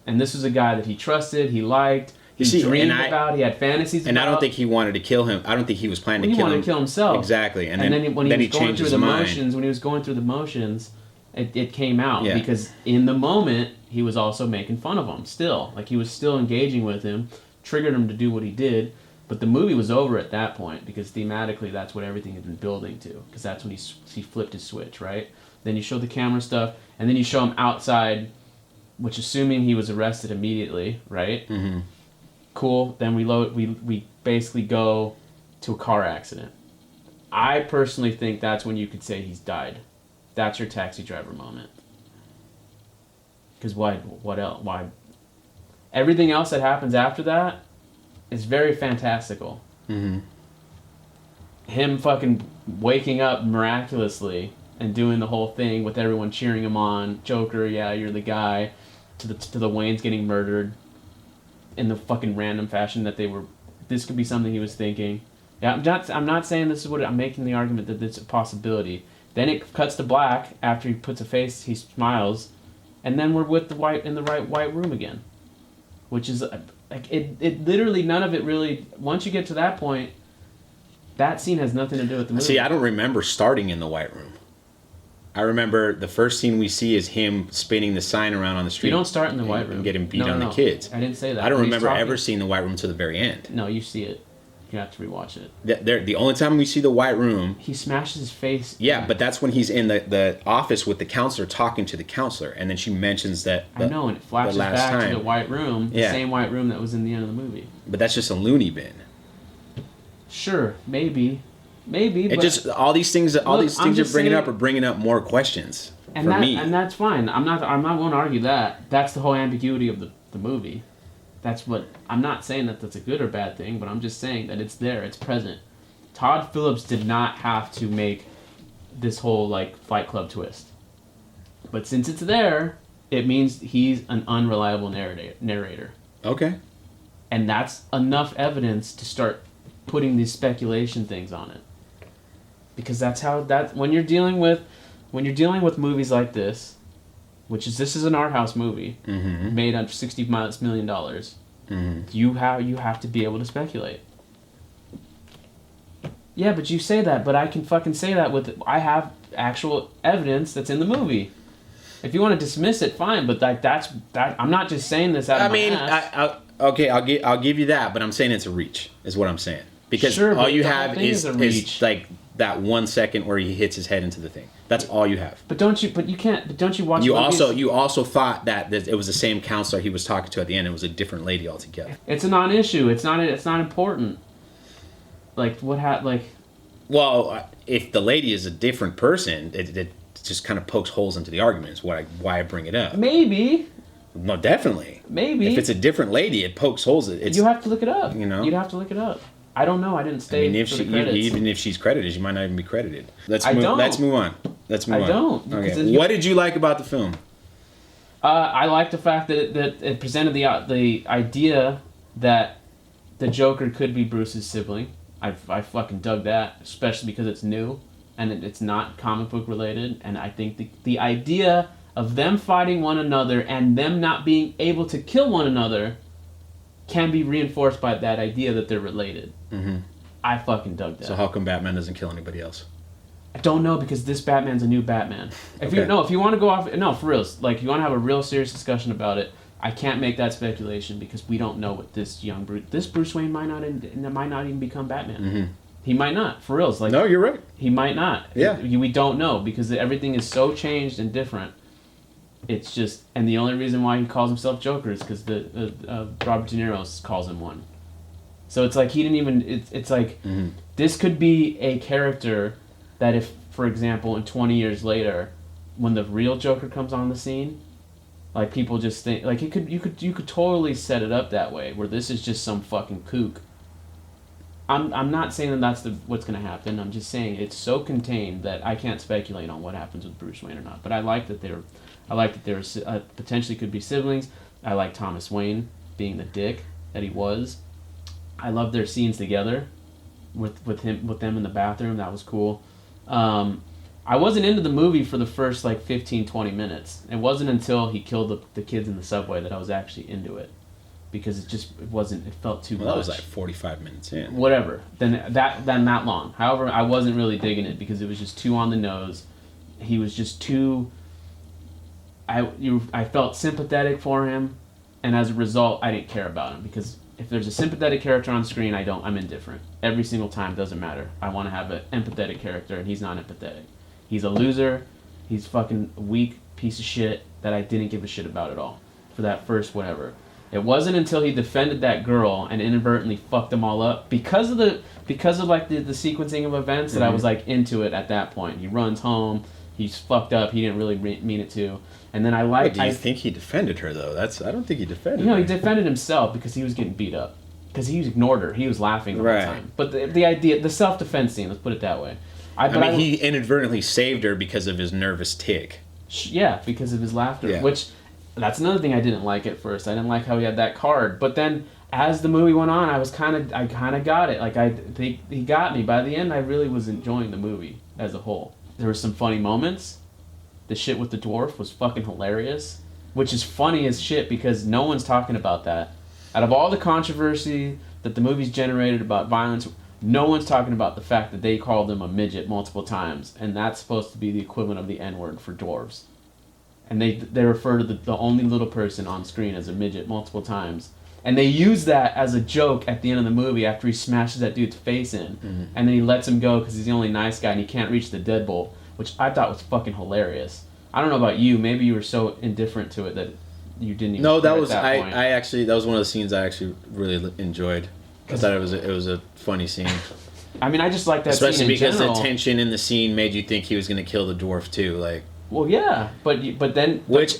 Speaker 2: And this was a guy that he trusted, he liked, he dreamed about, he had fantasies about.
Speaker 1: And I don't think he wanted to kill him. I don't think he was planning to kill him.
Speaker 2: He wanted to kill himself.
Speaker 1: Exactly. And
Speaker 2: then when he was going through the
Speaker 1: motions,
Speaker 2: when he was going through the motions, it came out. Yeah. Because in the moment, he was also making fun of him still. Like, he was still engaging with him, triggered him to do what he did. But the movie was over at that point because thematically that's what everything had been building to. Because that's when he flipped his switch, right? Then you show the camera stuff, and then you show him outside, which assuming he was arrested immediately, right? Mm-hmm. Cool. Then we basically go to a car accident. I personally think that's when you could say he's died. That's your Taxi Driver moment. Because why? What else? Why? Everything else that happens after that is very fantastical. Mm-hmm. Him fucking waking up miraculously and doing the whole thing with everyone cheering him on. Joker, yeah, you're the guy. To the Waynes getting murdered in the fucking random fashion that they were. This could be something he was thinking. Yeah, I'm not saying this is what I'm making the argument that it's a possibility. Then it cuts to black after he puts a face. He smiles, and then we're with the white room again, which is like it. Literally, none of it really. Once you get to that point, that scene has nothing to do with the movie.
Speaker 1: See, I don't remember starting in the white room. I remember the first scene we see is him spinning the sign around on the street.
Speaker 2: You don't start in the white room.
Speaker 1: And getting beat on the kids.
Speaker 2: I didn't say that.
Speaker 1: I don't remember ever seeing the white room to the very end.
Speaker 2: No, you see it. You have to rewatch it.
Speaker 1: The only time we see the White Room,
Speaker 2: he smashes his face.
Speaker 1: Yeah, but that's when he's in the office with the counselor talking to the counselor, and then she mentions that.
Speaker 2: I know, and it flashes back to the White Room, the same White Room that was in the end of the movie.
Speaker 1: But that's just a loony bin.
Speaker 2: Sure, maybe. It
Speaker 1: but just all these things you're bringing up are bringing up more questions for me.
Speaker 2: And that's fine. I'm not going to argue that. That's the whole ambiguity of the movie. That's what I'm not saying that that's a good or bad thing, but I'm just saying that it's there, it's present. Todd Phillips did not have to make this whole like Fight Club twist, but since it's there, it means he's an unreliable narrator.
Speaker 1: Okay.
Speaker 2: And that's enough evidence to start putting these speculation things on it. Because that's how when you're dealing with movies like this, this is an art house movie made on $60 million. Mm-hmm. You have to be able to speculate. Yeah, but you say that, but I can fucking say that I have actual evidence that's in the movie. If you want to dismiss it, fine, but that's I'm not just saying this out of my ass.
Speaker 1: I'll give you that, but I'm saying it's a reach, is what I'm saying. Because all you have is like that 1 second where he hits his head into the thing. That's all you have. But don't you watch You also thought that it was the same counselor he was talking to at the end. It was a different lady altogether.
Speaker 2: It's a non-issue. It's not important.
Speaker 1: Well, if the lady is a different person, it just kind of pokes holes into the argument. Is why I bring it up.
Speaker 2: Maybe.
Speaker 1: No, definitely.
Speaker 2: Maybe.
Speaker 1: If it's a different lady, it pokes holes.
Speaker 2: You have to look it up. You'd have to look it up. I don't know. I didn't stay.
Speaker 1: Even if she's credited, she might not even be credited. Let's move on.
Speaker 2: I don't.
Speaker 1: Okay. What did you like about the film?
Speaker 2: I like the fact that it presented the idea that the Joker could be Bruce's sibling. I fucking dug that, especially because it's new and it's not comic book related. And I think the idea of them fighting one another and them not being able to kill one another can be reinforced by that idea that they're related. Mm-hmm. I fucking dug that.
Speaker 1: So how come Batman doesn't kill anybody else?
Speaker 2: I don't know, because this Batman's a new Batman. If you want to go off, you want to have a real serious discussion about it, I can't make that speculation because we don't know what this Bruce Wayne might not even become Batman. Mm-hmm. He might not, for reals.
Speaker 1: No, you're right.
Speaker 2: He might not.
Speaker 1: Yeah.
Speaker 2: We don't know because everything is so changed and different. It's just, and the only reason why he calls himself Joker is because Robert De Niro calls him one. So it's like he didn't even. It's like this could be a character that if, for example, in 20 years later, when the real Joker comes on the scene, like people just think like you could totally set it up that way where this is just some fucking kook. I'm not saying that that's what's going to happen. I'm just saying it's so contained that I can't speculate on what happens with Bruce Wayne or not. But I like that there potentially could be siblings. I like Thomas Wayne being the dick that he was. I love their scenes together with them in the bathroom. That was cool. I wasn't into the movie for the first 15-20 minutes. It wasn't until he killed the kids in the subway that I was actually into it. Because it felt too much.
Speaker 1: That was 45 minutes in.
Speaker 2: Whatever. Then that long. However, I wasn't really digging it because it was just too on the nose. He was just too... I felt sympathetic for him, and as a result, I didn't care about him because if there's a sympathetic character on screen, I'm indifferent. Every single time, doesn't matter. I want to have an empathetic character, and he's not empathetic. He's a loser. He's fucking a weak piece of shit that I didn't give a shit about at all for that first whatever. It wasn't until he defended that girl and inadvertently fucked them all up because of the sequencing of events that I was into it at that point. He runs home. He's fucked up. He didn't really mean it to. And then
Speaker 1: do you think he defended her though? I don't think he defended her.
Speaker 2: He defended himself because he was getting beat up. Because he ignored her. He was laughing the whole time. But the idea, the self-defense scene, let's put it that way.
Speaker 1: He inadvertently saved her because of his nervous tick.
Speaker 2: Yeah, because of his laughter. Yeah. Which, that's another thing I didn't like at first. I didn't like how he had that card. But then, as the movie went on, I kind of got it. He got me. By the end, I really was enjoying the movie as a whole. There were some funny moments. The shit with the dwarf was fucking hilarious. Which is funny as shit because no one's talking about that. Out of all the controversy that the movie's generated about violence, no one's talking about the fact that they called him a midget multiple times. And that's supposed to be the equivalent of the N-word for dwarves. And they refer to the only little person on screen as a midget multiple times. And they use that as a joke at the end of the movie after he smashes that dude's face in.
Speaker 1: Mm-hmm.
Speaker 2: And then he lets him go because he's the only nice guy and he can't reach the deadbolt, which I thought was fucking hilarious. I don't know about you. Maybe you were so indifferent to it that you didn't even
Speaker 3: No, that
Speaker 2: care
Speaker 3: was
Speaker 2: at that point.
Speaker 3: I actually that was one of the scenes I actually really enjoyed. I thought it was a funny scene,
Speaker 2: I mean, I just like that
Speaker 3: especially
Speaker 2: scene in
Speaker 3: because
Speaker 2: general.
Speaker 3: the tension in the scene made you think he was going to kill the dwarf too. Like,
Speaker 2: Well, yeah, but then...
Speaker 3: which,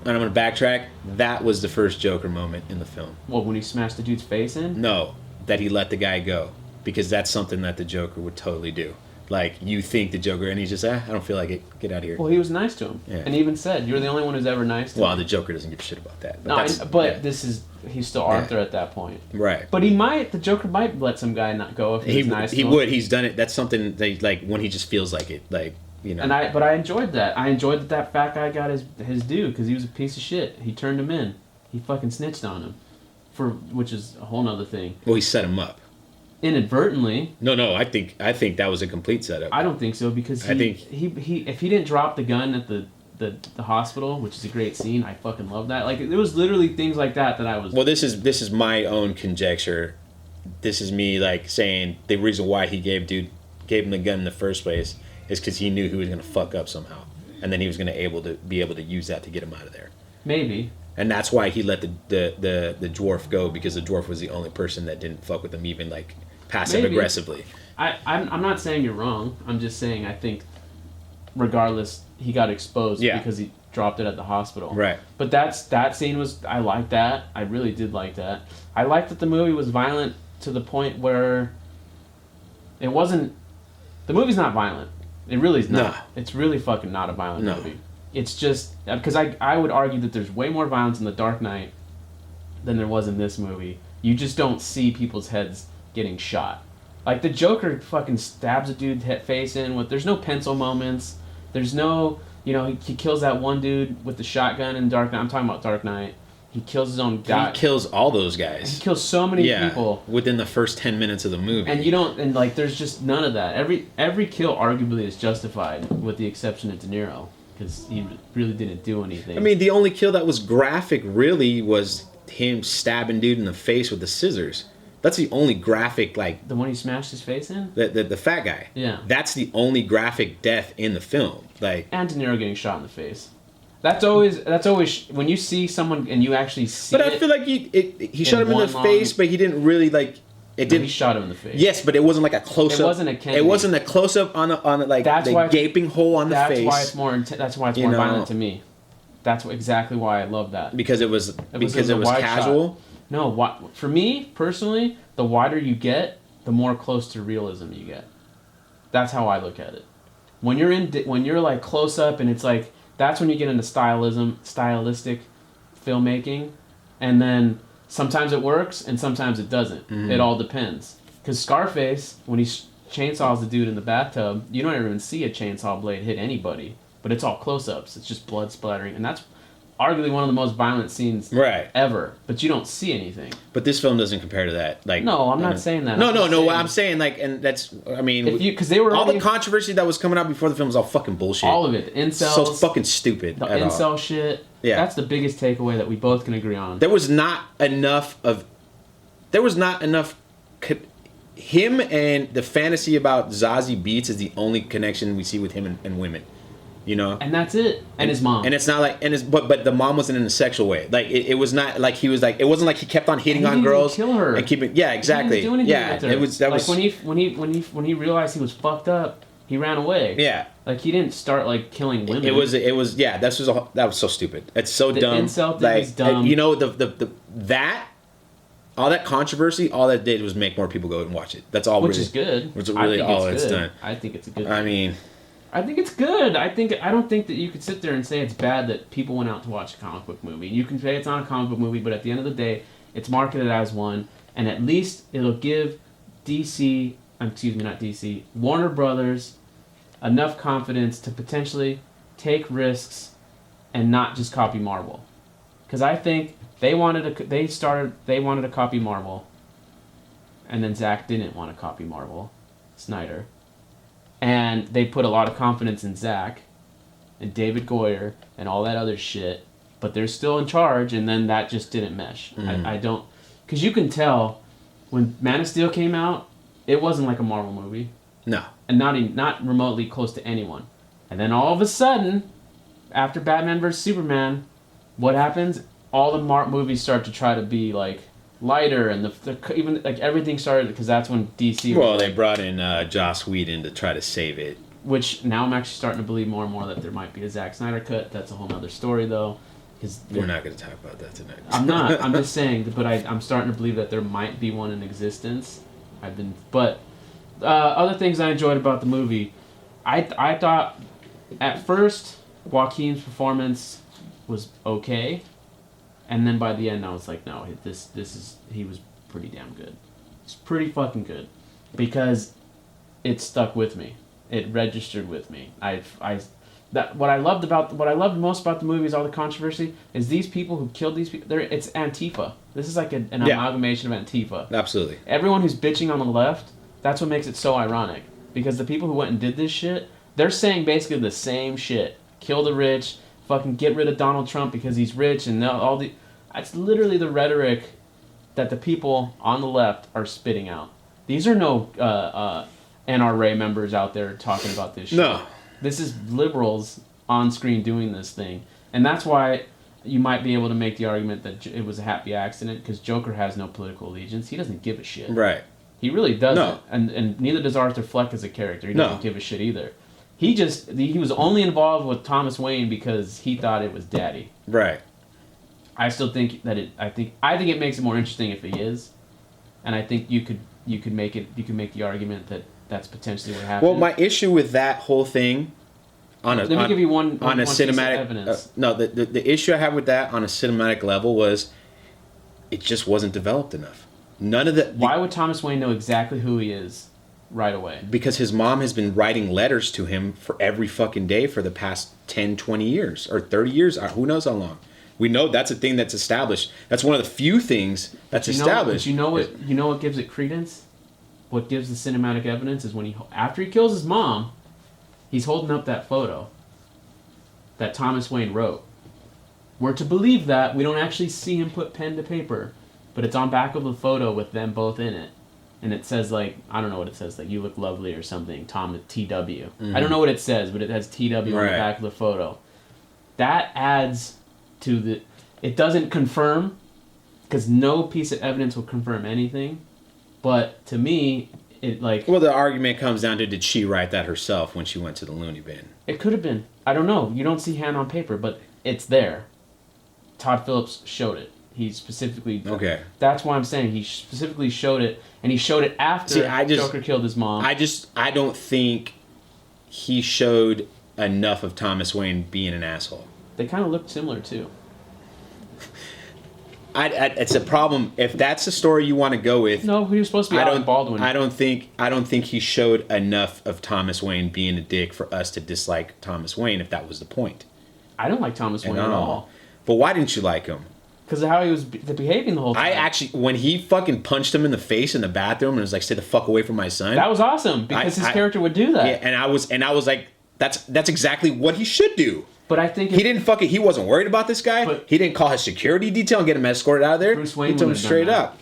Speaker 3: and I'm going to backtrack. That was the first Joker moment in the film.
Speaker 2: Well, when he smashed the dude's face in?
Speaker 3: No, that he let the guy go, because that's something that the Joker would totally do. Like, you think the Joker, and he's just, I don't feel like it. Get out of here.
Speaker 2: Well, he was nice to him.
Speaker 3: Yeah.
Speaker 2: And he even said, you're the only one who's ever nice to
Speaker 3: Well,
Speaker 2: him.
Speaker 3: the Joker doesn't give a shit about that.
Speaker 2: But this is... He's still Arthur at that point.
Speaker 3: Right.
Speaker 2: But the Joker might let some guy not go if he's nice to him.
Speaker 3: He would. He's done it. That's something that, like, when he just feels like it. Like, you know.
Speaker 2: But I enjoyed that. I enjoyed that fat guy got his due because he was a piece of shit. He turned him in. He fucking snitched on him. Which is a whole nother thing.
Speaker 3: Well, he set him up.
Speaker 2: Inadvertently.
Speaker 3: No, I think that was a complete setup.
Speaker 2: I don't think so because he if he didn't drop the gun at the hospital, which is a great scene, I fucking love that. Like, there was literally things like that I was...
Speaker 3: Well, this is my own conjecture. This is me, like, saying the reason why he gave him the gun in the first place is because he knew he was going to fuck up somehow, and then he was going to be able to use that to get him out of there.
Speaker 2: Maybe.
Speaker 3: And that's why he let the dwarf go, because the dwarf was the only person that didn't fuck with him, even, like, passive aggressively.
Speaker 2: I'm not saying you're wrong. I'm just saying I think, regardless, he got exposed because he dropped it at the hospital.
Speaker 3: Right.
Speaker 2: But that scene was... I liked that. I really did like that. I liked that the movie was violent to the point where it wasn't... The movie's not violent. It really is not.
Speaker 3: No.
Speaker 2: It's really fucking not a violent movie. It's just... Because I would argue that there's way more violence in The Dark Knight than there was in this movie. You just don't see people's heads getting shot. Like, the Joker fucking stabs a dude's face in with... There's no pencil moments. There's no... You know, he kills that one dude with the shotgun in Dark Knight. I'm talking about Dark Knight. He kills his own guy.
Speaker 3: He kills all those guys.
Speaker 2: He kills so many people
Speaker 3: within the first 10 minutes of the movie.
Speaker 2: And you don't, and like, there's just none of that. Every kill arguably is justified, with the exception of De Niro, because he really didn't do anything.
Speaker 3: I mean, the only kill that was graphic really was him stabbing dude in the face with the scissors. That's the only graphic, like...
Speaker 2: The one he smashed his face in?
Speaker 3: The fat guy.
Speaker 2: Yeah.
Speaker 3: That's the only graphic death in the film. Like...
Speaker 2: And De Niro getting shot in the face. That's always when you see someone and you actually see it.
Speaker 3: But I feel like he shot him in the face, but he didn't really, like...
Speaker 2: He shot him in the face.
Speaker 3: Yes, but it wasn't like a close-up.
Speaker 2: It wasn't a Kennedy.
Speaker 3: It wasn't a close-up on like, the gaping hole on the face.
Speaker 2: That's why it's more violent to me. That's exactly why I love that.
Speaker 3: Because it was casual?
Speaker 2: Shot. No, for me, personally, the wider you get, the more close to realism you get. That's how I look at it. When you're like close up and it's like, that's when you get into stylistic filmmaking, and then sometimes it works and sometimes it doesn't. Mm-hmm. It all depends. Because Scarface, when he chainsaws the dude in the bathtub, you don't even see a chainsaw blade hit anybody, but it's all close-ups. It's just blood splattering, and that's arguably one of the most violent scenes ever, but you don't see anything.
Speaker 3: But this film doesn't compare to that. Like,
Speaker 2: no, I'm not saying that.
Speaker 3: No. I'm saying, like, and that's, I mean,
Speaker 2: because they were
Speaker 3: all the controversy that was coming out before the film was all fucking bullshit.
Speaker 2: All of it, the incels,
Speaker 3: so fucking stupid.
Speaker 2: The incel shit. Yeah, that's the biggest takeaway that we both can agree on.
Speaker 3: There was not enough. Him and the fantasy about Zazie Beetz is the only connection we see with him and women. You know,
Speaker 2: and that's it, and his mom,
Speaker 3: and it's not like, but the mom wasn't in a sexual way. Like it was not like he was like, it wasn't like he kept on hitting on girls,
Speaker 2: kill her,
Speaker 3: and keeping exactly,
Speaker 2: he didn't do anything with her. It was when he realized he was fucked up, he ran away.
Speaker 3: Yeah,
Speaker 2: like he didn't start like killing women.
Speaker 3: It was that was so stupid. It's so dumb.
Speaker 2: Incel thing is dumb.
Speaker 3: You know that. All that controversy, all that did was make more people go and watch it. That's all.
Speaker 2: Which is good.
Speaker 3: Which is really all it's done.
Speaker 2: I think it's a good.
Speaker 3: I mean.
Speaker 2: I think it's good. I don't think that you could sit there and say it's bad that people went out to watch a comic book movie. You can say it's not a comic book movie, but at the end of the day, it's marketed as one, and at least it'll give Warner Brothers enough confidence to potentially take risks and not just copy Marvel. Because I think they wanted to copy Marvel, and then Zack didn't want to copy Marvel, Snyder. And they put a lot of confidence in Zack and David Goyer and all that other shit, but they're still in charge, and then that just didn't mesh. Mm-hmm. because you can tell when Man of Steel came out, it wasn't like a Marvel movie,
Speaker 3: No.
Speaker 2: and not remotely close to anyone. And then all of a sudden, after Batman vs Superman, what happens? All the movies start to try to be like lighter, and even like everything started because that's when DC.
Speaker 3: Well, they brought in Joss Whedon to try to save it.
Speaker 2: Which now I'm actually starting to believe more and more that there might be a Zack Snyder cut. That's a whole other story, though.
Speaker 3: We're not going to talk about that tonight.
Speaker 2: I'm not. I'm just saying, but I'm starting to believe that there might be one in existence. But other things I enjoyed about the movie, I thought at first Joaquin's performance was okay, and then by the end I was like, no, he was pretty damn good. It's pretty fucking good, because it stuck with me. It registered with me. What I loved most about the movie is all the controversy. Is these people who killed these people? It's Antifa. This is like an amalgamation of Antifa.
Speaker 3: Absolutely.
Speaker 2: Everyone who's bitching on the left, that's what makes it so ironic. Because the people who went and did this shit, they're saying basically the same shit. Kill the rich, fucking get rid of Donald Trump because he's rich, and all the. It's literally the rhetoric that the people on the left are spitting out. These are no NRA members out there talking about this shit.
Speaker 3: No.
Speaker 2: This is liberals on screen doing this thing. And that's why you might be able to make the argument that it was a happy accident, because Joker has no political allegiance. He doesn't give a shit.
Speaker 3: Right.
Speaker 2: He really doesn't.
Speaker 3: No.
Speaker 2: And neither does Arthur Fleck as a character. He doesn't give a shit either. He was only involved with Thomas Wayne because he thought it was daddy.
Speaker 3: Right.
Speaker 2: I still think that I think it makes it more interesting if he is. And I think you could make the argument that that's potentially what happened.
Speaker 3: Well, my issue with that whole thing,
Speaker 2: let me give you one
Speaker 3: on a
Speaker 2: piece of
Speaker 3: cinematic
Speaker 2: evidence.
Speaker 3: the issue I have with that on a cinematic level was it just wasn't developed enough. None of the
Speaker 2: Why would Thomas Wayne know exactly who he is right away?
Speaker 3: Because his mom has been writing letters to him for every fucking day for the past 10, 20 years or 30 years. Who knows how long? We know that's a thing that's established. That's one of the few things that's established.
Speaker 2: But you know what gives it credence? What gives the cinematic evidence is when after he kills his mom, he's holding up that photo that Thomas Wayne wrote. We're to believe that. We don't actually see him put pen to paper, but it's on back of the photo with them both in it. And it says, like, I don't know what it says, like, you look lovely or something, Tom, T.W. Mm-hmm. I don't know what it says, but it has T.W. on the back of the photo. That adds to it doesn't confirm, because no piece of evidence will confirm anything, but to me, it like...
Speaker 3: Well, the argument comes down to, did she write that herself when she went to the loony bin?
Speaker 2: It could have been. I don't know. You don't see hand on paper, but it's there. Todd Phillips showed it. He specifically...
Speaker 3: Okay.
Speaker 2: That's why I'm saying he specifically showed it, and he showed it after Joker killed his mom.
Speaker 3: I don't think he showed enough of Thomas Wayne being an asshole.
Speaker 2: They kind of looked similar, too.
Speaker 3: It's a problem. If that's the story you want to go with...
Speaker 2: No, he was supposed to be Alec Baldwin.
Speaker 3: I don't think he showed enough of Thomas Wayne being a dick for us to dislike Thomas Wayne, if that was the point.
Speaker 2: I don't like Thomas Wayne at all.
Speaker 3: But why didn't you like him?
Speaker 2: Because of how he was behaving the whole time.
Speaker 3: When he fucking punched him in the face in the bathroom and was like, "Stay the fuck away from my son."
Speaker 2: That was awesome, because his character would do that.
Speaker 3: Yeah, and I was like, that's exactly what he should do.
Speaker 2: But I think
Speaker 3: he wasn't worried about this guy. He didn't call his security detail and get him escorted out of there.
Speaker 2: Bruce Wayne
Speaker 3: he told him straight up.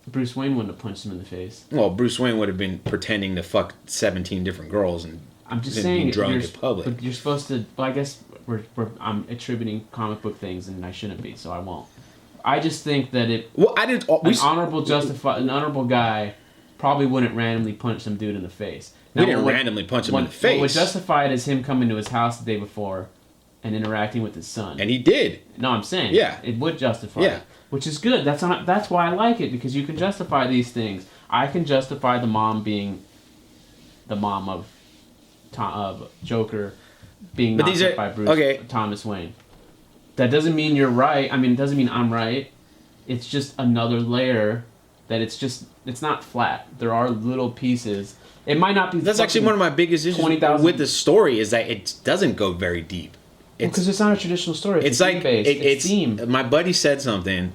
Speaker 2: Bruce Wayne wouldn't have punched him in the face.
Speaker 3: Well, Bruce Wayne would have been pretending to fuck 17 different girls and
Speaker 2: I'm just saying,
Speaker 3: being drunk in public.
Speaker 2: But you're supposed to. Well, I guess I'm attributing comic book things, and I shouldn't be, so I won't. I just think that an honorable guy probably wouldn't randomly punch some dude in the face.
Speaker 3: Now, we didn't randomly punch him in the face.
Speaker 2: What would justify it is him coming to his house the day before and interacting with his son.
Speaker 3: And he did.
Speaker 2: No, I'm saying.
Speaker 3: Yeah.
Speaker 2: It would justify it. Which is good. That's why I like it, because you can justify these things. I can justify the mom being the mom of Joker being knocked up by Thomas Wayne. That doesn't mean you're right. I mean, it doesn't mean I'm right. It's just another layer that it's not flat. There are little pieces. It might not be...
Speaker 3: That's actually one of my biggest issues with the story, is that it doesn't go very deep.
Speaker 2: Because it's not a traditional story. It's like it's themed.
Speaker 3: My buddy said something,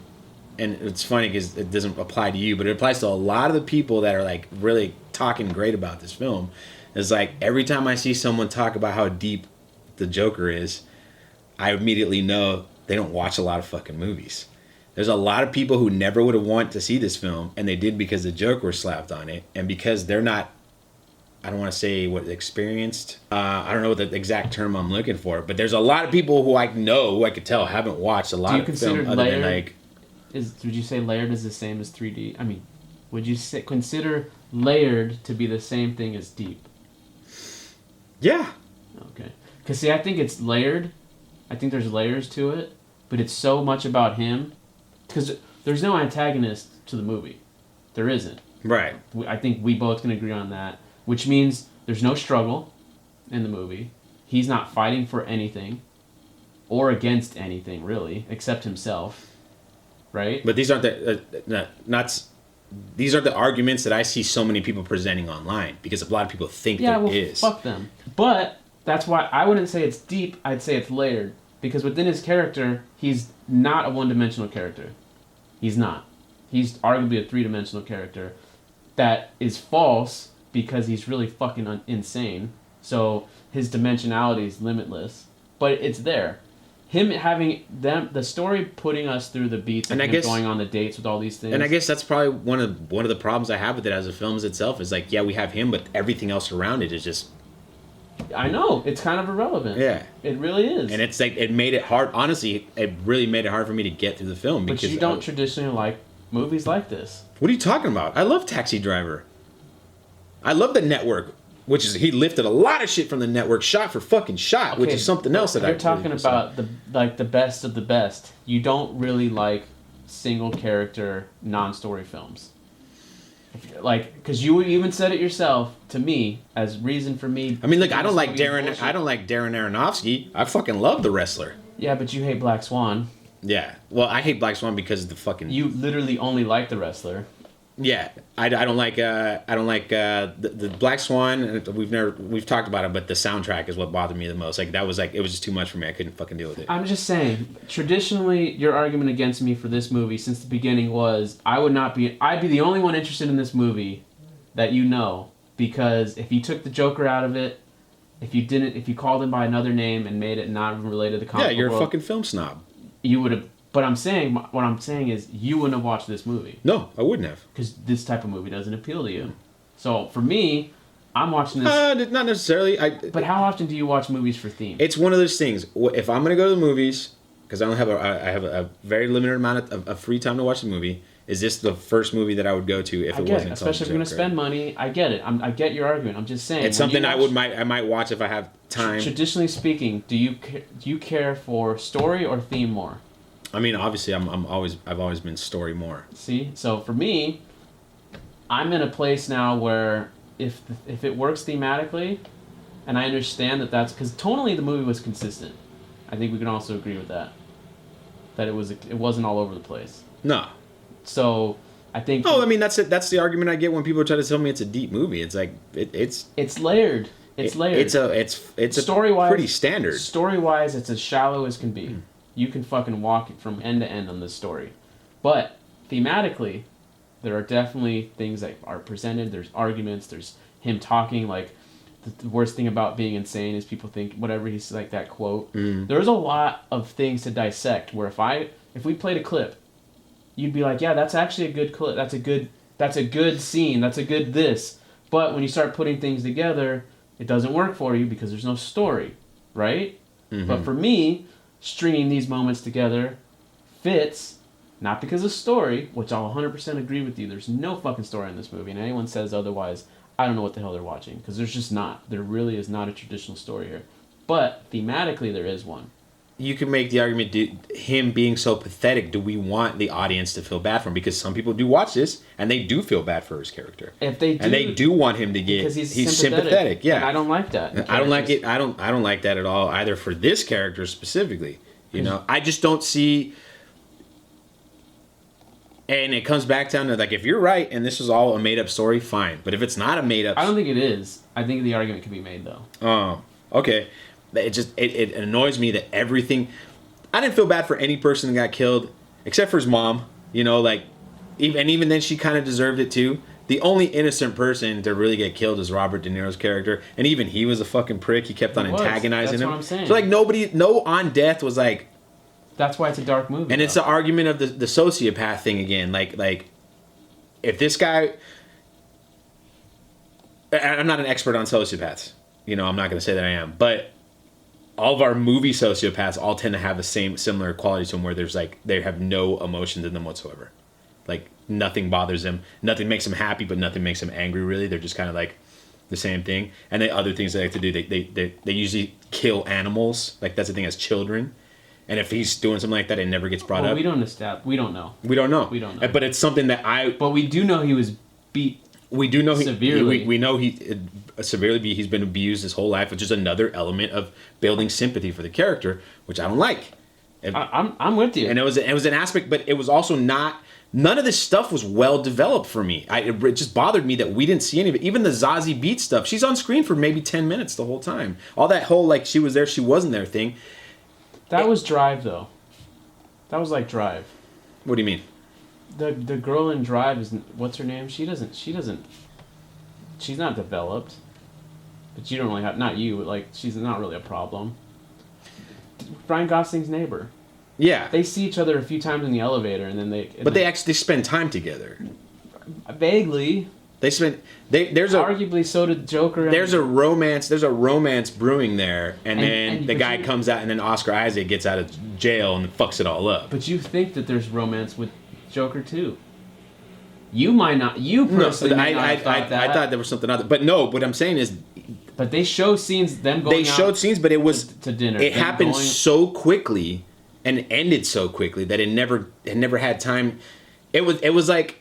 Speaker 3: and it's funny because it doesn't apply to you, but it applies to a lot of the people that are like really talking great about this film. It's like every time I see someone talk about how deep the Joker is, I immediately know they don't watch a lot of fucking movies. There's a lot of people who never would have wanted to see this film, and they did because the Joker was slapped on it, and because they're not, I don't want to say what experienced. I don't know what the exact term I'm looking for, but there's a lot of people who I know, who I could tell, haven't watched a lot of film other than like.
Speaker 2: Would you say layered is the same as 3D? I mean, would you consider layered to be the same thing as deep?
Speaker 3: Yeah.
Speaker 2: Okay. Because see, I think it's layered. I think there's layers to it, but it's so much about him. Because there's no antagonist to the movie. There isn't.
Speaker 3: Right.
Speaker 2: I think we both can agree on that. Which means there's no struggle in the movie. He's not fighting for anything. Or against anything, really. Except himself. Right?
Speaker 3: But these aren't these are the arguments that I see so many people presenting online. Because a lot of people think there is.
Speaker 2: Fuck them. But that's why I wouldn't say it's deep. I'd say it's layered. Because within his character, he's not a one-dimensional character. He's not. He's arguably a three-dimensional character that is false because he's really fucking insane. So his dimensionality is limitless. But it's there. Him having the story putting us through the beats and him going on the dates with all these things.
Speaker 3: And I guess that's probably one of the problems I have with it as a film itself is like, yeah, we have him, but everything else around it is just...
Speaker 2: I know. It's kind of irrelevant.
Speaker 3: Yeah.
Speaker 2: It really is.
Speaker 3: And it's like, it made it hard. Honestly, it really made it hard for me to get through the film.
Speaker 2: Because you don't traditionally like movies like this.
Speaker 3: What are you talking about? I love Taxi Driver. I love The Network, which is, he lifted a lot of shit from The Network, shot for fucking shot, okay, which is something else that
Speaker 2: you're talking about the best of the best. You don't really like single character, non-story films. Like, because you even said it yourself to me as reason for me.
Speaker 3: I mean, look, I don't like Darren Aronofsky. I fucking love The Wrestler.
Speaker 2: Yeah, but you hate Black Swan.
Speaker 3: Yeah, well, I hate Black Swan because of the fucking.
Speaker 2: You literally only like The Wrestler.
Speaker 3: Yeah, I don't like the Black Swan. We've talked about it, but the soundtrack is what bothered me the most. Like that was like, it was just too much for me. I couldn't fucking deal with it.
Speaker 2: I'm just saying, traditionally, your argument against me for this movie since the beginning was I'd be the only one interested in this movie that you know, because if you took the Joker out of it, if you called him by another name and made it not related to the comic book
Speaker 3: you're
Speaker 2: world,
Speaker 3: a fucking film snob.
Speaker 2: You would have. But what I'm saying is you wouldn't have watched this movie.
Speaker 3: No, I wouldn't have.
Speaker 2: Because this type of movie doesn't appeal to you. So for me, I'm watching this.
Speaker 3: Not necessarily.
Speaker 2: But how often do you watch movies for theme?
Speaker 3: It's one of those things. If I'm gonna go to the movies, because I have a very limited amount of free time to watch the movie, is this the first movie that I would go to if it wasn't?
Speaker 2: Especially if you're gonna spend money. I get it. I get your argument. I'm just saying.
Speaker 3: It's something I might watch if I have time.
Speaker 2: Traditionally speaking, do you care for story or theme more?
Speaker 3: I mean, obviously, I've always been story more.
Speaker 2: See, so for me, I'm in a place now where if it works thematically, and I understand that's because tonally the movie was consistent. I think we can also agree with that. That it wasn't all over the place.
Speaker 3: No.
Speaker 2: So I think.
Speaker 3: Oh, I mean that's it. That's the argument I get when people try to tell me it's a deep movie. It's like it's
Speaker 2: layered. It's layered.
Speaker 3: It's
Speaker 2: story-wise,
Speaker 3: pretty standard.
Speaker 2: Story-wise, it's as shallow as can be. You can fucking walk it from end to end on this story. But thematically, there are definitely things that are presented. There's arguments. There's him talking like the worst thing about being insane is people think whatever he's like that quote. There's a lot of things to dissect where if we played a clip, you'd be like, yeah, that's actually a good clip. That's a good scene. That's a good this. But when you start putting things together, it doesn't work for you because there's no story, right? Mm-hmm. But for me, stringing these moments together fits, not because of story, which I'll 100% agree with you. There's no fucking story in this movie, and anyone says otherwise, I don't know what the hell they're watching, because there's just not. There really is not a traditional story here. But thematically, there is one.
Speaker 3: You can make the argument, him being so pathetic, do we want the audience to feel bad for him? Because some people do watch this, and they do feel bad for his character.
Speaker 2: If they do,
Speaker 3: and they do want him to get, because he's sympathetic. Yeah,
Speaker 2: and I don't like that.
Speaker 3: I don't like it. I don't like that at all either for this character specifically. You know, I just don't see. And it comes back down to like, if you're right and this is all a made up story, fine. But if it's not a made up,
Speaker 2: I don't think it is. I think the argument can be made though.
Speaker 3: Oh, okay. It annoys me that everything. I didn't feel bad for any person that got killed except for his mom. You know, like, even then she kind of deserved it too. The only innocent person to really get killed is Robert De Niro's character, and even he was a fucking prick. He kept on antagonizing him.
Speaker 2: That's what I'm saying.
Speaker 3: So like no on death was like,
Speaker 2: That's why it's a dark movie.
Speaker 3: And it's the argument of the sociopath thing again. Like, if this guy, I'm not an expert on sociopaths. You know, I'm not going to say that I am, but all of our movie sociopaths all tend to have the similar qualities to them, where there's like they have no emotions in them whatsoever. Like nothing bothers them, nothing makes them happy, but nothing makes them angry. Really, they're just kind of like the same thing. And then other things they like to do, they usually kill animals. Like that's the thing as children. And if he's doing something like that, it never gets brought up.
Speaker 2: We don't know.
Speaker 3: We don't know.
Speaker 2: We don't know.
Speaker 3: But it's something that
Speaker 2: But we do know he was beat.
Speaker 3: We do know
Speaker 2: severely.
Speaker 3: We know he severely. He's been abused his whole life, which is another element of building sympathy for the character, which I don't like.
Speaker 2: I'm with you.
Speaker 3: And it was an aspect, but it was also not. None of this stuff was well developed for me. It just bothered me that we didn't see any of it. Even the Zazie Beetz stuff, she's on screen for maybe 10 minutes the whole time. All that whole like she was there, she wasn't there thing.
Speaker 2: That was Drive though. That was like Drive.
Speaker 3: What do you mean?
Speaker 2: The girl in Drive is, what's her name? She's not developed. But you don't really have, not you, like she's not really a problem. Ryan Gosling's neighbor.
Speaker 3: Yeah.
Speaker 2: They see each other a few times in the elevator, and then they.
Speaker 3: But they actually spend time together.
Speaker 2: Vaguely.
Speaker 3: There's
Speaker 2: arguably so did Joker.
Speaker 3: There's a romance brewing there, and then the guy comes out, and then Oscar Isaac gets out of jail and fucks it all up.
Speaker 2: But you think that there's romance with Joker too. You might not. You personally might not have thought that.
Speaker 3: I thought there was something other. But no, what I'm saying is.
Speaker 2: But they show scenes them going.
Speaker 3: They showed scenes, but it was
Speaker 2: to dinner.
Speaker 3: It happened so quickly and ended so quickly that it never had time. It was like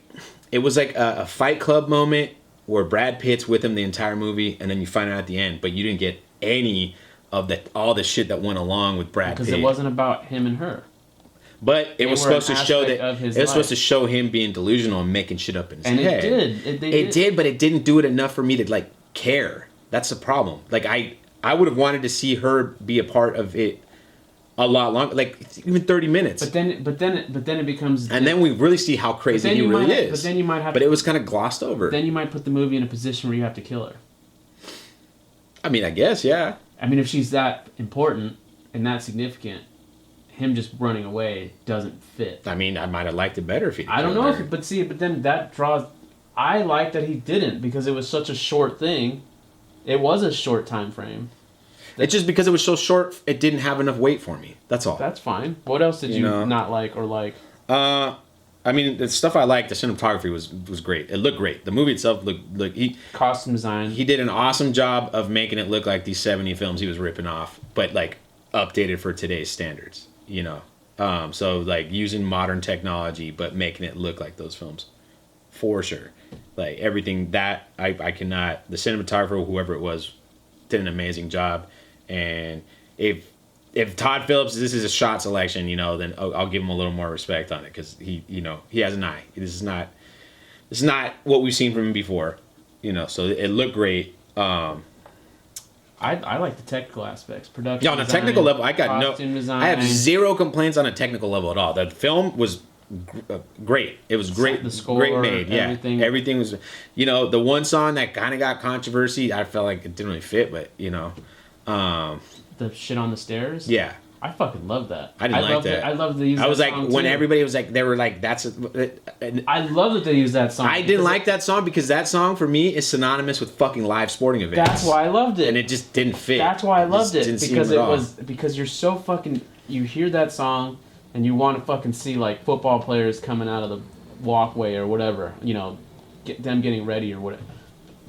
Speaker 3: a Fight Club moment where Brad Pitt's with him the entire movie, and then you find out at the end, but you didn't get any of all the shit that went along with Brad Pitt.
Speaker 2: Because it wasn't about him and her.
Speaker 3: But it was supposed to show that
Speaker 2: it was
Speaker 3: supposed to show him being delusional and making shit up in his head.
Speaker 2: And it did.
Speaker 3: It did, but it didn't do it enough for me to like care. That's the problem. Like I would have wanted to see her be a part of it a lot longer, like even 30 minutes.
Speaker 2: But then it becomes.
Speaker 3: And then we really see how crazy he really is.
Speaker 2: But then you might have.
Speaker 3: But it was kind of glossed over.
Speaker 2: Then you might put the movie in a position where you have to kill her.
Speaker 3: I mean, I guess, yeah.
Speaker 2: I mean, if she's that important and that significant, him just running away doesn't fit.
Speaker 3: I mean, I might have liked it better if he.
Speaker 2: I don't know but then that draws. I like that he didn't because it was such a short thing. It was a short time frame.
Speaker 3: It's just because it was so short, it didn't have enough weight for me. That's all.
Speaker 2: That's fine. What else did you not like or like?
Speaker 3: I mean, the stuff I liked, the cinematography was great. It looked great. The movie itself looked
Speaker 2: costume design.
Speaker 3: He did an awesome job of making it look like these 70 films he was ripping off, but like updated for today's standards, you know. So like using modern technology, but making it look like those films, for sure. Like everything that I cannot. The cinematographer, whoever it was, did an amazing job. And if Todd Phillips, this is a shot selection, you know, then I'll give him a little more respect on it because he has an eye. This is not what we've seen from him before, you know. So it looked great. I
Speaker 2: like the technical aspects, production.
Speaker 3: Yeah, on a technical level, I have zero complaints on a technical level at all. The film was great. It was great.
Speaker 2: The score,
Speaker 3: great made. Yeah, everything was. You know, the one song that kind of got controversy, I felt like it didn't really fit, but you know.
Speaker 2: The shit on the stairs?
Speaker 3: Yeah.
Speaker 2: I fucking love that.
Speaker 3: I didn't like that.
Speaker 2: I love the use
Speaker 3: I was
Speaker 2: that
Speaker 3: like,
Speaker 2: song
Speaker 3: when
Speaker 2: too.
Speaker 3: everybody was like, they were like, that's...
Speaker 2: I love that they use that song.
Speaker 3: I didn't like that song because that song, for me, is synonymous with fucking live sporting events.
Speaker 2: That's why I loved it.
Speaker 3: And it just didn't fit.
Speaker 2: That's why I loved it.
Speaker 3: Because
Speaker 2: because you're so fucking... You hear that song, and you want to fucking see, like, football players coming out of the walkway or whatever. You know, them getting ready or whatever.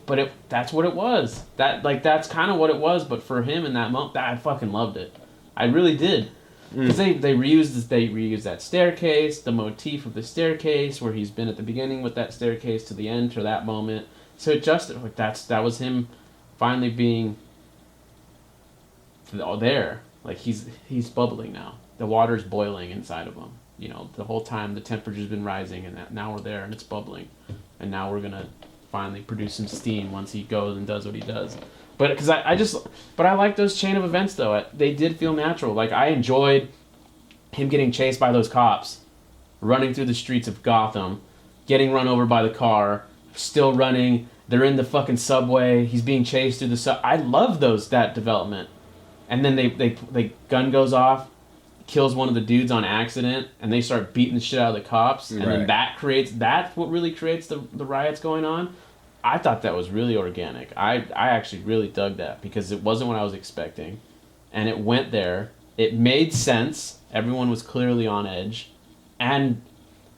Speaker 2: But that's what it was. That's kind of what it was. But for him in that moment, I fucking loved it. I really did. Because they reused that staircase, the motif of the staircase, where he's been at the beginning with that staircase to the end to that moment. So it just that was him finally being there. Like he's bubbling now. The water's boiling inside of him. You know, the whole time the temperature's been rising, and now we're there and it's bubbling, and now we're gonna finally produce some steam once he goes and does what he does. But because I like those chain of events though. They did feel natural. Like I enjoyed him getting chased by those cops, running through the streets of Gotham, getting run over by the car, still running. They're in the fucking subway. He's being chased through the I love that development. And then they gun goes off. kills one of the dudes on accident, and they start beating the shit out of the cops, and then
Speaker 3: Right.
Speaker 2: that's what really creates the riots going on. I thought that was really organic. I actually really dug that because it wasn't what I was expecting, and it went there. It made sense. Everyone was clearly on edge, and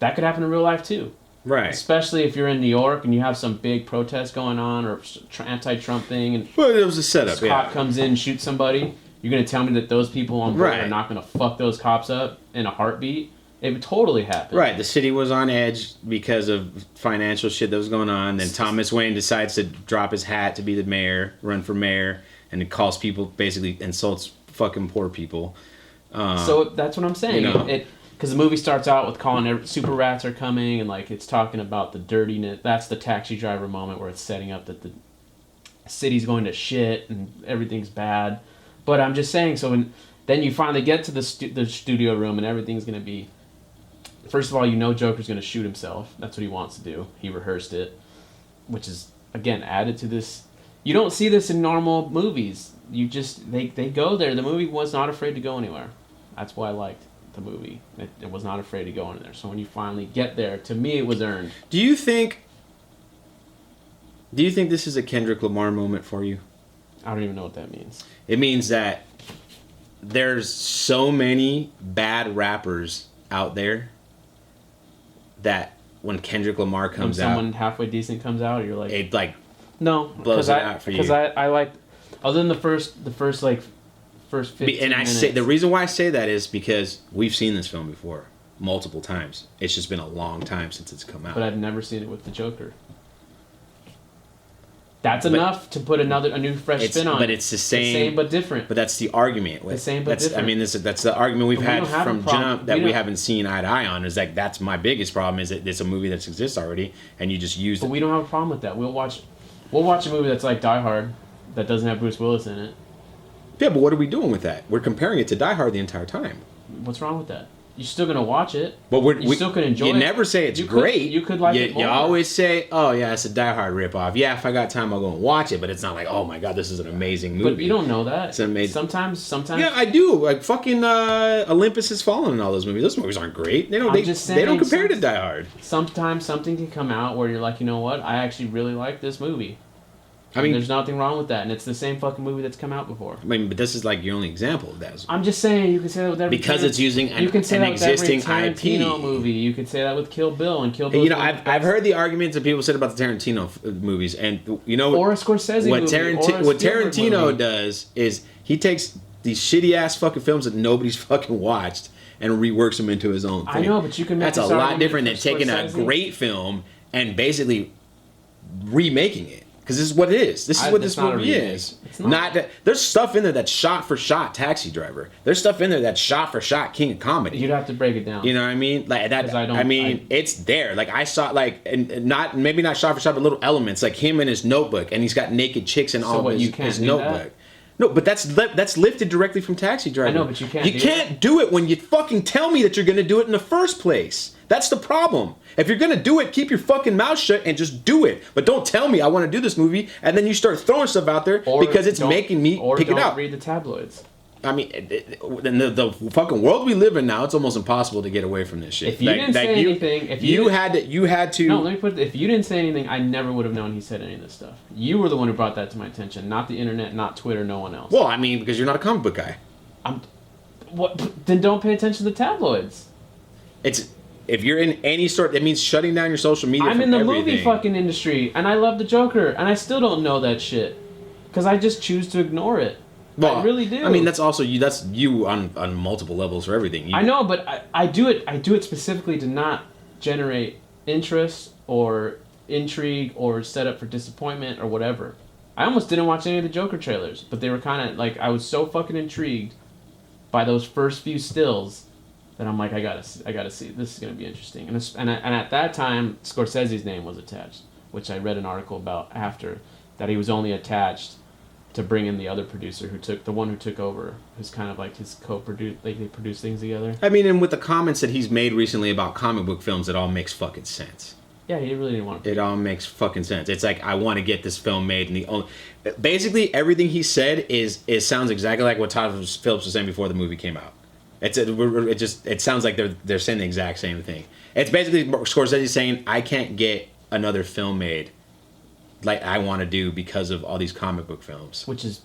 Speaker 2: that could happen in real life too.
Speaker 3: Right.
Speaker 2: Especially if you're in New York and you have some big protest going on or anti-Trump thing, and
Speaker 3: Well, it was a setup.
Speaker 2: a cop comes in and shoots somebody. You're gonna tell me that those people on board
Speaker 3: Right.
Speaker 2: are not gonna fuck those cops up in a heartbeat? It would totally happen.
Speaker 3: Right, the city was on edge because of financial shit that was going on. Then Thomas Wayne decides to drop his hat to be the mayor, run for mayor, and it calls people, basically insults fucking poor people.
Speaker 2: So that's what I'm saying.
Speaker 3: You know.
Speaker 2: Because the movie starts out with calling super rats are coming, and like it's talking about the dirtiness. That's the taxi driver moment where it's setting up that the city's going to shit and everything's bad. But I'm just saying. So then you finally get to the studio room and everything's gonna be. First of all, Joker's going to shoot himself. That's what he wants to do. He rehearsed it, which is, again, added to this. You don't see this in normal movies. You just, they go there. The movie was not afraid to go anywhere. That's why I liked the movie. It was not afraid to go in there. So when you finally get there, to me, it was earned.
Speaker 3: Do you think this is a Kendrick Lamar moment for you?
Speaker 2: I don't even know what that means.
Speaker 3: It means that there's so many bad rappers out there that when Kendrick Lamar
Speaker 2: When
Speaker 3: comes
Speaker 2: someone
Speaker 3: out,
Speaker 2: halfway decent comes out, you're like,
Speaker 3: it like
Speaker 2: no,
Speaker 3: blows it out for you.
Speaker 2: Because I like, other than the first 15
Speaker 3: and I
Speaker 2: minutes.
Speaker 3: say the reason why I say that is because we've seen this film before multiple times. It's just been a long time since it's come out.
Speaker 2: But I've never seen it with the Joker. That's enough to put a new fresh spin on.
Speaker 3: But it's the same,
Speaker 2: but different.
Speaker 3: But that's the argument.
Speaker 2: The same but
Speaker 3: that's,
Speaker 2: different.
Speaker 3: I mean, that's the argument we've
Speaker 2: But we
Speaker 3: had
Speaker 2: don't have
Speaker 3: from
Speaker 2: a problem.
Speaker 3: jump that
Speaker 2: We
Speaker 3: we
Speaker 2: don't-
Speaker 3: haven't seen eye to eye on. Is like that's my biggest problem. Is that it's a movie that exists already, and you just use
Speaker 2: But
Speaker 3: it.
Speaker 2: we don't have a problem with that. We'll watch a movie that's like Die Hard, that doesn't have Bruce Willis in it.
Speaker 3: Yeah, but what are we doing with that? We're comparing it to Die Hard the entire time.
Speaker 2: What's wrong with that? You're still gonna watch it.
Speaker 3: But
Speaker 2: You still could enjoy
Speaker 3: You
Speaker 2: it.
Speaker 3: never say it's
Speaker 2: You could-
Speaker 3: great.
Speaker 2: you could like it more.
Speaker 3: You always say, "Oh yeah, it's a Die Hard ripoff." Yeah, if I got time, I'll go and watch it. But it's not like, "Oh my god, this is an amazing movie."
Speaker 2: But you don't know that.
Speaker 3: It's amazing.
Speaker 2: Sometimes.
Speaker 3: Yeah, I do. Like fucking Olympus Has Fallen and all those movies. Those movies aren't great. They don't.
Speaker 2: I'm just
Speaker 3: They don't
Speaker 2: saying
Speaker 3: compare to Die Hard.
Speaker 2: Sometimes something can come out where you're like, you know what? I actually really like this movie.
Speaker 3: I mean,
Speaker 2: there's nothing wrong with that, and it's the same fucking movie that's come out before.
Speaker 3: but this is like your only example of that.
Speaker 2: I'm just saying, you can say that with every
Speaker 3: Because it's using an
Speaker 2: that with
Speaker 3: existing
Speaker 2: every Tarantino
Speaker 3: IP.
Speaker 2: movie. You could say that with Kill Bill and Kill Bill.
Speaker 3: You know, I've heard the arguments that people said about the Tarantino movies, and you know,
Speaker 2: or a Scorsese
Speaker 3: what
Speaker 2: movie, or a
Speaker 3: what
Speaker 2: Spielberg
Speaker 3: Tarantino
Speaker 2: movie.
Speaker 3: does is he takes these shitty ass fucking films that nobody's fucking watched and reworks them into his own thing.
Speaker 2: I know, but you can make
Speaker 3: That's a
Speaker 2: this
Speaker 3: lot
Speaker 2: argument
Speaker 3: different than
Speaker 2: for
Speaker 3: taking a
Speaker 2: Scorsese.
Speaker 3: great film and basically remaking it. Because this is what it is. This is what
Speaker 2: It's
Speaker 3: this
Speaker 2: not a
Speaker 3: movie
Speaker 2: remake.
Speaker 3: is.
Speaker 2: It's not.
Speaker 3: That, there's stuff in there that's shot for shot Taxi Driver. There's stuff in there that's shot for shot King of Comedy.
Speaker 2: You'd have to break it down.
Speaker 3: You know what I mean? Like that.
Speaker 2: 'Cause
Speaker 3: It's there. Like I saw, like, and not maybe not shot for shot, but little elements, like him in his notebook, and he's got naked chicks in all
Speaker 2: what,
Speaker 3: of
Speaker 2: you
Speaker 3: his,
Speaker 2: can't
Speaker 3: his
Speaker 2: do
Speaker 3: notebook.
Speaker 2: that?
Speaker 3: No, but that's lifted directly from Taxi Driver.
Speaker 2: I know, but you can't
Speaker 3: You
Speaker 2: do
Speaker 3: can't do it when you fucking tell me that you're gonna do it in the first place. That's the problem. If you're gonna do it, keep your fucking mouth shut and just do it. But don't tell me I want to do this movie, and then you start throwing stuff out there
Speaker 2: Or
Speaker 3: because it's
Speaker 2: don't-
Speaker 3: making me
Speaker 2: or
Speaker 3: pick it
Speaker 2: don't
Speaker 3: out.
Speaker 2: read the tabloids.
Speaker 3: I mean, in the fucking world we live in now, it's almost impossible to get away from this shit.
Speaker 2: If you didn't say anything, if you
Speaker 3: you had to.
Speaker 2: No, let me put it. If you didn't say anything, I never would have known he said any of this stuff. You were the one who brought that to my attention, not the internet, not Twitter, no one else.
Speaker 3: Well, I mean, because you're not a comic book guy.
Speaker 2: What? Then don't pay attention to the tabloids.
Speaker 3: It's if you're in any sort, that means shutting down your social media.
Speaker 2: I'm
Speaker 3: from
Speaker 2: in the
Speaker 3: everything.
Speaker 2: movie fucking industry, and I love the Joker, and I still don't know that shit, because I just choose to ignore it. I really do.
Speaker 3: I mean, that's also you. That's you on multiple levels for everything.
Speaker 2: I know, but I do it. I do it specifically to not generate interest or intrigue or set up for disappointment or whatever. I almost didn't watch any of the Joker trailers, but they were kind of like, I was so fucking intrigued by those first few stills that I'm like, I gotta see. This is gonna be interesting. And at that time, Scorsese's name was attached, which I read an article about after, that he was only attached to bring in the other producer who took over, who's kind of like his co-produce, like they produce things together.
Speaker 3: I mean, and with the comments that he's made recently about comic book films, it all makes fucking sense.
Speaker 2: Yeah, he really didn't want to.
Speaker 3: It all makes fucking sense. It's like I want to get this film made, and basically everything he said is sounds exactly like what Todd Phillips was saying before the movie came out. It sounds like they're saying the exact same thing. It's basically Scorsese saying, I can't get another film made like I want to do because of all these comic book films.
Speaker 2: Which is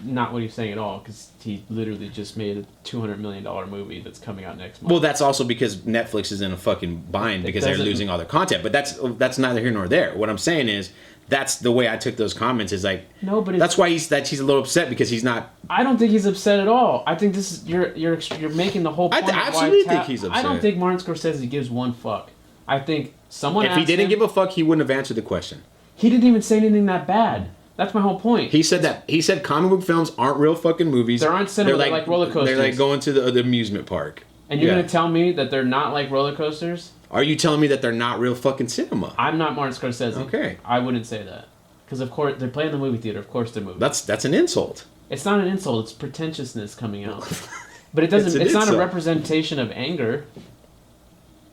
Speaker 2: not what he's saying at all, because he literally just made a $200 million movie that's coming out next month.
Speaker 3: Well, that's also because Netflix is in a fucking bind because they're losing all their content. But that's neither here nor there. What I'm saying is, that's the way I took those comments. Is like,
Speaker 2: no, but
Speaker 3: that's why he's a little upset because he's not.
Speaker 2: I don't think he's upset at all. I think this is you're making the whole point.
Speaker 3: I absolutely think he's upset.
Speaker 2: I don't think Martin Scorsese gives one fuck. I think someone.
Speaker 3: If he didn't give a fuck, he wouldn't have answered the question.
Speaker 2: He didn't even say anything that bad. That's my whole point.
Speaker 3: He said comic book films aren't real fucking movies.
Speaker 2: They aren't cinema. They're like roller coasters.
Speaker 3: They're like going to the amusement park.
Speaker 2: And you're gonna tell me that they're not like roller coasters?
Speaker 3: Are you telling me that they're not real fucking cinema?
Speaker 2: I'm not Martin Scorsese.
Speaker 3: Okay.
Speaker 2: I wouldn't say that. Because of course they're playing the movie theater. Of course they're movies.
Speaker 3: That's an insult.
Speaker 2: It's not an insult. It's pretentiousness coming out. But it doesn't. It's not a representation of anger.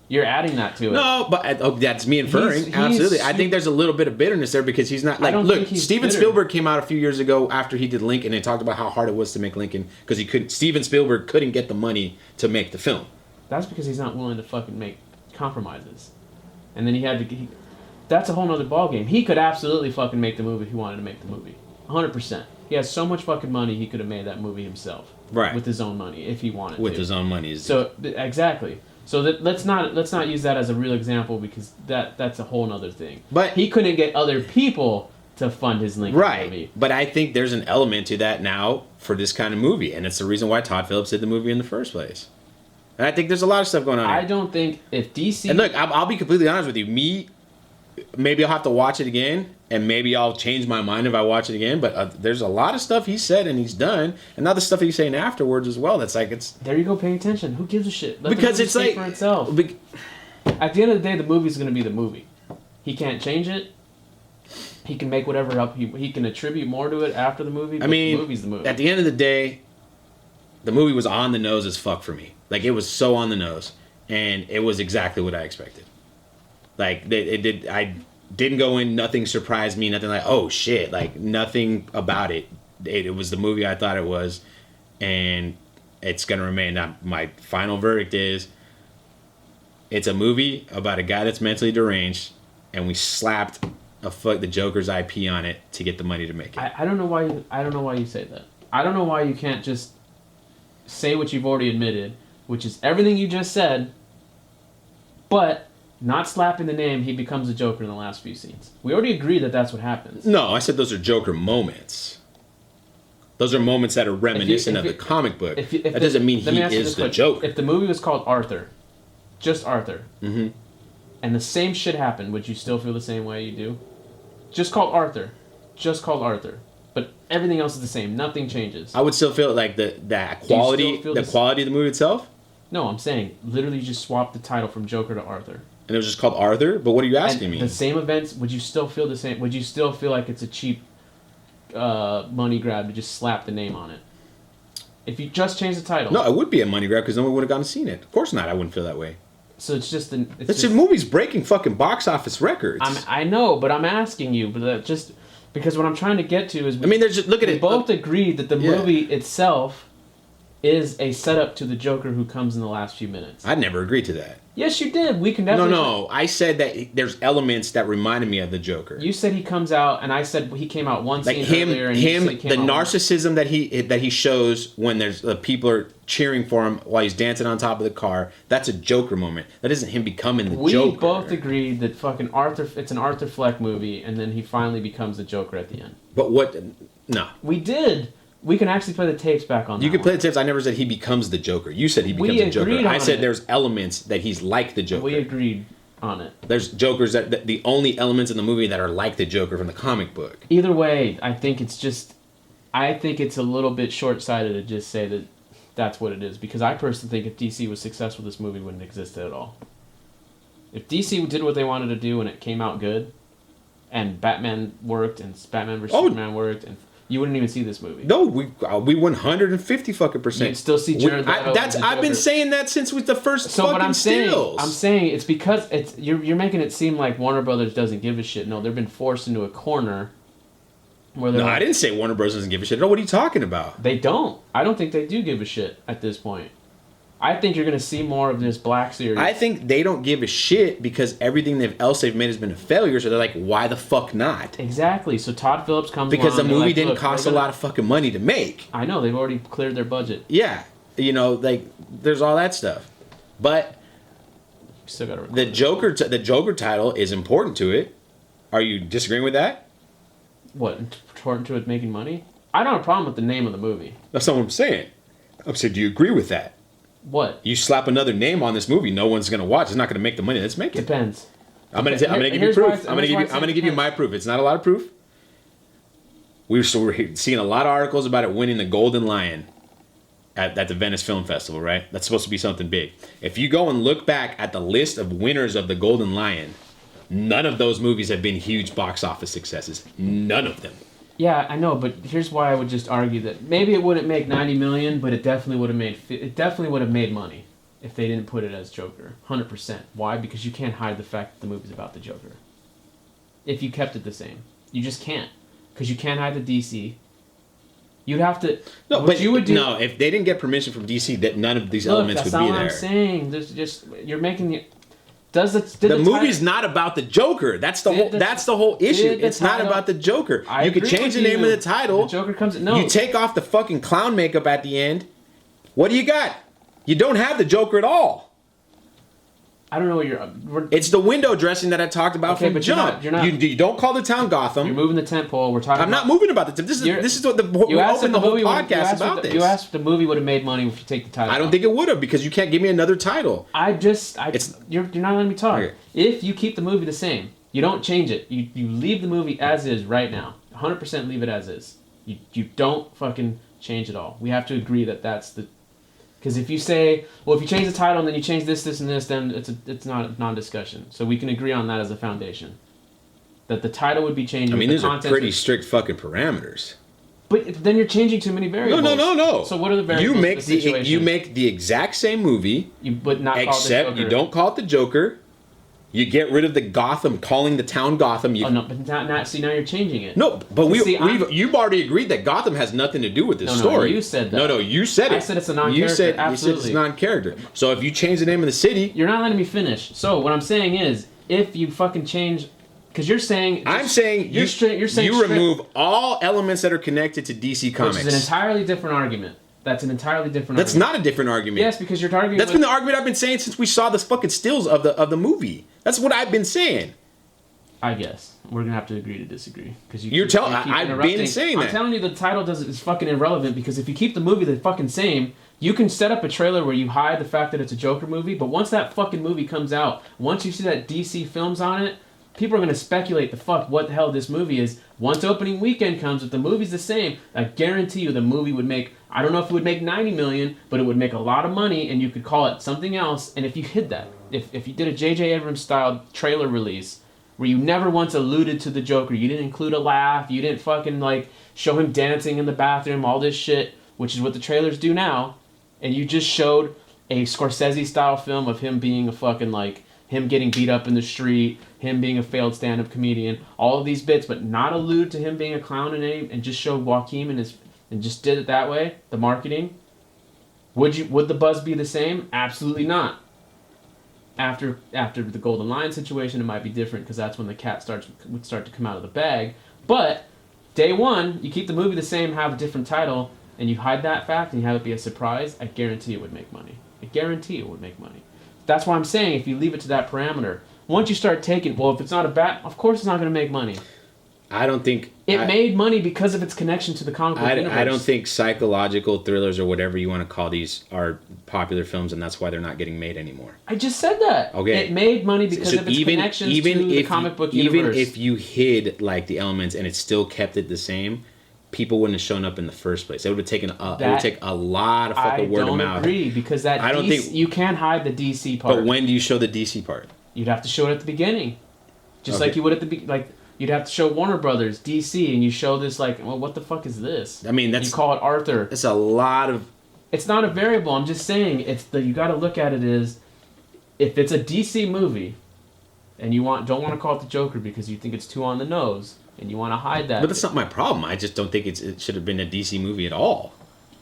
Speaker 2: You're adding that to it.
Speaker 3: No, but that's me inferring. Absolutely. I think there's a little bit of bitterness there because he's not like. Look, Steven Spielberg came out a few years ago after he did Lincoln and talked about how hard it was to make Lincoln because Steven Spielberg couldn't get the money to make the film.
Speaker 2: That's because he's not willing to fucking make compromises, and then he had to. That's a whole nother ballgame. He could absolutely fucking make the movie if he wanted to make the movie. 100%. He has so much fucking money he could have made that movie himself.
Speaker 3: Right.
Speaker 2: With his own money if he wanted
Speaker 3: with
Speaker 2: to.
Speaker 3: His own money.
Speaker 2: So exactly. So let's not use that as a real example because that's a whole other thing.
Speaker 3: But
Speaker 2: he couldn't get other people to fund his Lincoln movie.
Speaker 3: But I think there's an element to that now for this kind of movie, and it's the reason why Todd Phillips did the movie in the first place. And I think there's a lot of stuff going on here.
Speaker 2: I don't think if DC...
Speaker 3: And look, I'll be completely honest with you. Maybe I'll have to watch it again, and maybe I'll change my mind if I watch it again, but there's a lot of stuff he said and he's done, and other stuff he's saying afterwards as well. That's like, it's...
Speaker 2: There you go, paying attention. Who gives a shit?
Speaker 3: Because it's like...
Speaker 2: for itself. At the end of the day, the movie's going to be the movie. He can't change it. He can make whatever up. He can attribute more to it after the movie, but the movie's the movie.
Speaker 3: At the end of the day, the movie was on the nose as fuck for me. Like, it was so on the nose, and it was exactly what I expected. Like, I didn't go in, nothing surprised me, nothing like, oh shit, like, nothing about it. It was the movie I thought it was, and it's going to remain. Now, my final verdict is, it's a movie about a guy that's mentally deranged, and we slapped the Joker's IP on it to get the money to make it.
Speaker 2: I don't know why you say that. I don't know why you can't just say what you've already admitted, which is everything you just said, but... not slapping the name, he becomes a Joker in the last few scenes. We already agreed that that's what happens.
Speaker 3: No, I said those are Joker moments. Those are moments that are reminiscent of the comic book. That doesn't mean he is the Joker.
Speaker 2: If the movie was called Arthur, just Arthur, and the same shit happened, would you still feel the same way you do? Just called Arthur. But everything else is the same. Nothing changes.
Speaker 3: I would still feel like the quality of the movie itself?
Speaker 2: No, I'm saying literally just swap the title from Joker to Arthur.
Speaker 3: And it was just called Arthur? But what are you asking me?
Speaker 2: The same events, would you still feel the same? Would you still feel like it's a cheap money grab to just slap the name on it? If you just change the title.
Speaker 3: No, it would be a money grab because no one would have gone and seen it. Of course not. I wouldn't feel that way.
Speaker 2: So it's just...
Speaker 3: This movie's breaking fucking box office records.
Speaker 2: I know, but I'm asking you. But just... Because what I'm trying to get to is...
Speaker 3: look at it.
Speaker 2: We both agreed that the movie itself is a setup to the Joker who comes in the last few minutes.
Speaker 3: I never agreed to that.
Speaker 2: Yes, you did. We can definitely...
Speaker 3: No. I said that there's elements that reminded me of the Joker.
Speaker 2: You said he comes out, and I said he came out one
Speaker 3: like
Speaker 2: scene earlier. And you said he came
Speaker 3: the
Speaker 2: out
Speaker 3: narcissism that he shows when there's people are cheering for him while he's dancing on top of the car. That's a Joker moment. That isn't him becoming the Joker.
Speaker 2: We both agreed that fucking Arthur. It's an Arthur Fleck movie, and then he finally becomes the Joker at the end.
Speaker 3: But what? No.
Speaker 2: We did. We can actually play the tapes back on that.
Speaker 3: You can play the tapes. I never said he becomes the Joker. You said he becomes the Joker. I said there's elements that he's like the Joker.
Speaker 2: We agreed on it.
Speaker 3: There's Jokers that the only elements in the movie that are like the Joker from the comic book.
Speaker 2: Either way, I think it's a little bit short-sighted to just say that that's what it is. Because I personally think if DC was successful, this movie wouldn't exist at all. If DC did what they wanted to do and it came out good, and Batman worked, and Batman vs. Superman worked, and you wouldn't even see this movie.
Speaker 3: No, we 150%.
Speaker 2: You'd still see Jared Leto.
Speaker 3: I've been saying that since with the first fucking stills.
Speaker 2: I'm saying it's because you're making it seem like Warner Brothers doesn't give a shit. No, they've been forced into a corner where they're...
Speaker 3: No, I didn't say Warner Bros. Doesn't give a shit. No, what are you talking about?
Speaker 2: They don't. I don't think they do give a shit at this point. I think you're gonna see more of this Black series.
Speaker 3: I think they don't give a shit because everything else they've made has been a failure. So they're like, why the fuck not?
Speaker 2: Exactly. So Todd Phillips comes
Speaker 3: Because the
Speaker 2: along,
Speaker 3: movie
Speaker 2: like,
Speaker 3: didn't
Speaker 2: "Look,
Speaker 3: cost
Speaker 2: we're
Speaker 3: a
Speaker 2: gonna-"
Speaker 3: lot of fucking money to make.
Speaker 2: I know they've already cleared their budget.
Speaker 3: Yeah, you know, like there's all that stuff, but
Speaker 2: Still gotta record
Speaker 3: the Joker title is important to it. Are you disagreeing with that?
Speaker 2: What, important to it making money? I don't have a problem with the name of the movie.
Speaker 3: That's not what I'm saying. I'm saying, do you agree with that?
Speaker 2: What?
Speaker 3: You slap another name on this movie, no one's gonna watch. It's not gonna make the money. Let's make it.
Speaker 2: Depends.
Speaker 3: I'm gonna give you
Speaker 2: Here's why
Speaker 3: proof.
Speaker 2: it's-
Speaker 3: I'm gonna
Speaker 2: here's why it's
Speaker 3: give you my proof. It's not a lot of proof. We're seeing a lot of articles about it winning the Golden Lion at the Venice Film Festival, right? That's supposed to be something big. If you go and look back at the list of winners of the Golden Lion, none of those movies have been huge box office successes. None of them.
Speaker 2: Yeah, I know, but here's why I would just argue that maybe it wouldn't make 90 million, but it definitely would have made money if they didn't put it as Joker. 100%. Why? Because you can't hide the fact that the movie's about the Joker. If you kept it the same. You just can't. Because you can't hide the DC. You'd have to.
Speaker 3: No,
Speaker 2: what
Speaker 3: but
Speaker 2: you would do.
Speaker 3: no, if they didn't get permission from DC, that none of these
Speaker 2: Look,
Speaker 3: elements
Speaker 2: that's
Speaker 3: would
Speaker 2: not
Speaker 3: be
Speaker 2: what
Speaker 3: there.
Speaker 2: I'm saying. There's just you're making the.
Speaker 3: The movie's not about the Joker. That's the whole issue.
Speaker 2: did the
Speaker 3: It's not
Speaker 2: title-
Speaker 3: about the Joker.
Speaker 2: I
Speaker 3: You could
Speaker 2: agree
Speaker 3: change the
Speaker 2: with
Speaker 3: name
Speaker 2: you.
Speaker 3: of the title.
Speaker 2: The Joker comes. No.
Speaker 3: You take off the fucking clown makeup at the end. What do you got? You don't have the Joker at all.
Speaker 2: I don't know what you're.
Speaker 3: It's the window dressing that I talked about
Speaker 2: Okay,
Speaker 3: from
Speaker 2: but you're
Speaker 3: jump.
Speaker 2: not- you're not-
Speaker 3: You don't call the town
Speaker 2: You're
Speaker 3: Gotham.
Speaker 2: moving the tent pole. We're talking.
Speaker 3: I'm not moving about the This is what we
Speaker 2: asked
Speaker 3: opened
Speaker 2: if
Speaker 3: the whole
Speaker 2: movie would-
Speaker 3: podcast about this.
Speaker 2: You asked if the movie would have made money if you take the title.
Speaker 3: I don't
Speaker 2: off.
Speaker 3: think it would have because you can't give me another title.
Speaker 2: You're not letting me talk.
Speaker 3: Okay.
Speaker 2: If you keep the movie the same, you don't change it. You leave the movie as is right now. 100% leave it as is. You don't fucking change it all. We have to agree that that's the. Because if you say, well, if you change the title and then you change this, and this, then it's not a non-discussion. So we can agree on that as a foundation. That the title would be changing.
Speaker 3: I mean,
Speaker 2: the
Speaker 3: these are
Speaker 2: content
Speaker 3: pretty
Speaker 2: would-
Speaker 3: strict fucking parameters.
Speaker 2: But then you're changing too many variables.
Speaker 3: No.
Speaker 2: So what are the variables?
Speaker 3: You make
Speaker 2: of the situation?
Speaker 3: you make the exact same movie,
Speaker 2: but not
Speaker 3: except
Speaker 2: call it the
Speaker 3: you
Speaker 2: Joker.
Speaker 3: don't call it the Joker. You get rid of the Gotham, calling the town Gotham.
Speaker 2: Oh no, but see now you're changing it.
Speaker 3: No, but
Speaker 2: See,
Speaker 3: you've already agreed that Gotham has nothing to do with this
Speaker 2: No,
Speaker 3: story.
Speaker 2: you said that.
Speaker 3: No, you said it.
Speaker 2: I said it's a non-character,
Speaker 3: You said
Speaker 2: absolutely.
Speaker 3: it's non-character. So if you change the name of the city,
Speaker 2: You're not letting me finish. So what I'm saying is, if you fucking change, because you're saying,
Speaker 3: I'm saying
Speaker 2: you're saying
Speaker 3: you
Speaker 2: straight-
Speaker 3: remove all elements that are connected to DC Comics.
Speaker 2: which is an entirely different argument. That's an entirely different.
Speaker 3: That's
Speaker 2: argument.
Speaker 3: not a different argument.
Speaker 2: Yes, because you're arguing.
Speaker 3: That's been the argument I've been saying since we saw the fucking stills of the movie. That's what I've been saying.
Speaker 2: I guess we're gonna have to agree to disagree because
Speaker 3: You're telling-
Speaker 2: keep
Speaker 3: I've been
Speaker 2: interrupting.
Speaker 3: saying
Speaker 2: I'm
Speaker 3: that.
Speaker 2: telling you the title is fucking irrelevant because if you keep the movie the fucking same, you can set up a trailer where you hide the fact that it's a Joker movie. But once that fucking movie comes out, once you see that DC films on it, people are gonna speculate what the hell this movie is. Once opening weekend comes, if the movie's the same, I guarantee you the movie would make. I don't know if it would make 90 million, but it would make a lot of money, and you could call it something else. And if you hid that, if you did a J.J. Abrams style trailer release where you never once alluded to the Joker, you didn't include a laugh, you didn't fucking like show him dancing in the bathroom, all this shit, which is what the trailers do now, and you just showed a Scorsese style film of him being a fucking like him getting beat up in the street, him being a failed stand-up comedian, all of these bits, but not allude to him being a clown and just show Joaquin and just did it that way, the marketing, would the buzz be the same? Absolutely not. After the Golden Lion situation, it might be different because that's when the cat would start to come out of the bag. But day one, you keep the movie the same, have a different title, and you hide that fact and you have it be a surprise. I guarantee it would make money. I guarantee it would make money. That's why I'm saying if you leave it to that parameter, once you start taking, well, if it's not a bat, of course it's not going to make money.
Speaker 3: I don't think
Speaker 2: It made money because of its connection to the comic book universe.
Speaker 3: I don't think psychological thrillers or whatever you want to call these are popular films, and that's why they're not getting made anymore.
Speaker 2: I just said that.
Speaker 3: Okay.
Speaker 2: It made money because
Speaker 3: So
Speaker 2: of its connections to the comic book universe.
Speaker 3: Even if you hid like the elements and it still kept it the same, people wouldn't have shown up in the first place. It would have taken it would take a lot of fucking word of mouth.
Speaker 2: I don't agree because that
Speaker 3: I don't think
Speaker 2: you can't hide the DC part.
Speaker 3: But when do you show the DC part?
Speaker 2: You'd have to show it at the beginning, just
Speaker 3: Okay.
Speaker 2: like you would at the you'd have to show Warner Brothers, DC, and you show this like, well, what the fuck is this?
Speaker 3: I mean,
Speaker 2: you call it Arthur.
Speaker 3: It's a lot of.
Speaker 2: It's not a variable. I'm just saying you got to look at it as if it's a DC movie, and you don't want to call it the Joker because you think it's too on the nose, and you want to hide that.
Speaker 3: But that's not my problem. I just don't think it should have been a DC movie at all.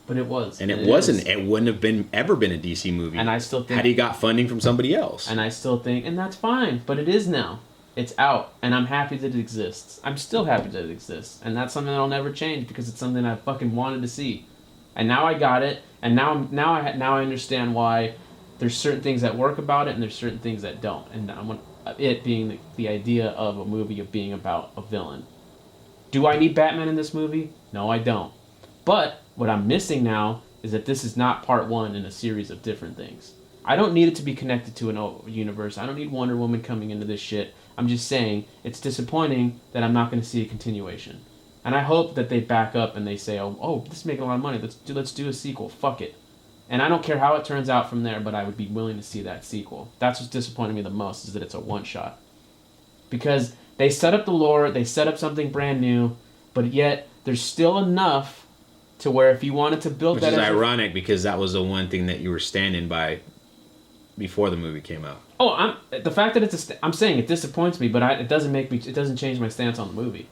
Speaker 2: But it was.
Speaker 3: And it wasn't. It wouldn't have been ever been a DC movie.
Speaker 2: And I still think...
Speaker 3: had he got funding from somebody else.
Speaker 2: And I still think... And that's fine. But it is now. It's out. And I'm happy that it exists. I'm still happy that it exists. And that's something that'll never change because it's something I fucking wanted to see. And now I got it. And now I understand why there's certain things that work about it and there's certain things that don't. And I want it being the idea of a movie of being about a villain. Do I need Batman in this movie? No, I don't. But what I'm missing now is that this is not part one in a series of different things. I don't need it to be connected to an universe. I don't need Wonder Woman coming into this shit. I'm just saying it's disappointing that I'm not going to see a continuation. And I hope that they back up and they say, oh, this is making a lot of money. Let's do a sequel. Fuck it. And I don't care how it turns out from there, but I would be willing to see that sequel. That's what's disappointing me the most, is that it's a one-shot. Because they set up the lore, they set up something brand new, but yet there's still enough to where if you wanted to build
Speaker 3: Which
Speaker 2: that...
Speaker 3: is ironic because that was the one thing that you were standing by before the movie came out.
Speaker 2: Oh, the fact that I'm saying it disappoints me, but it doesn't change my stance on the movie.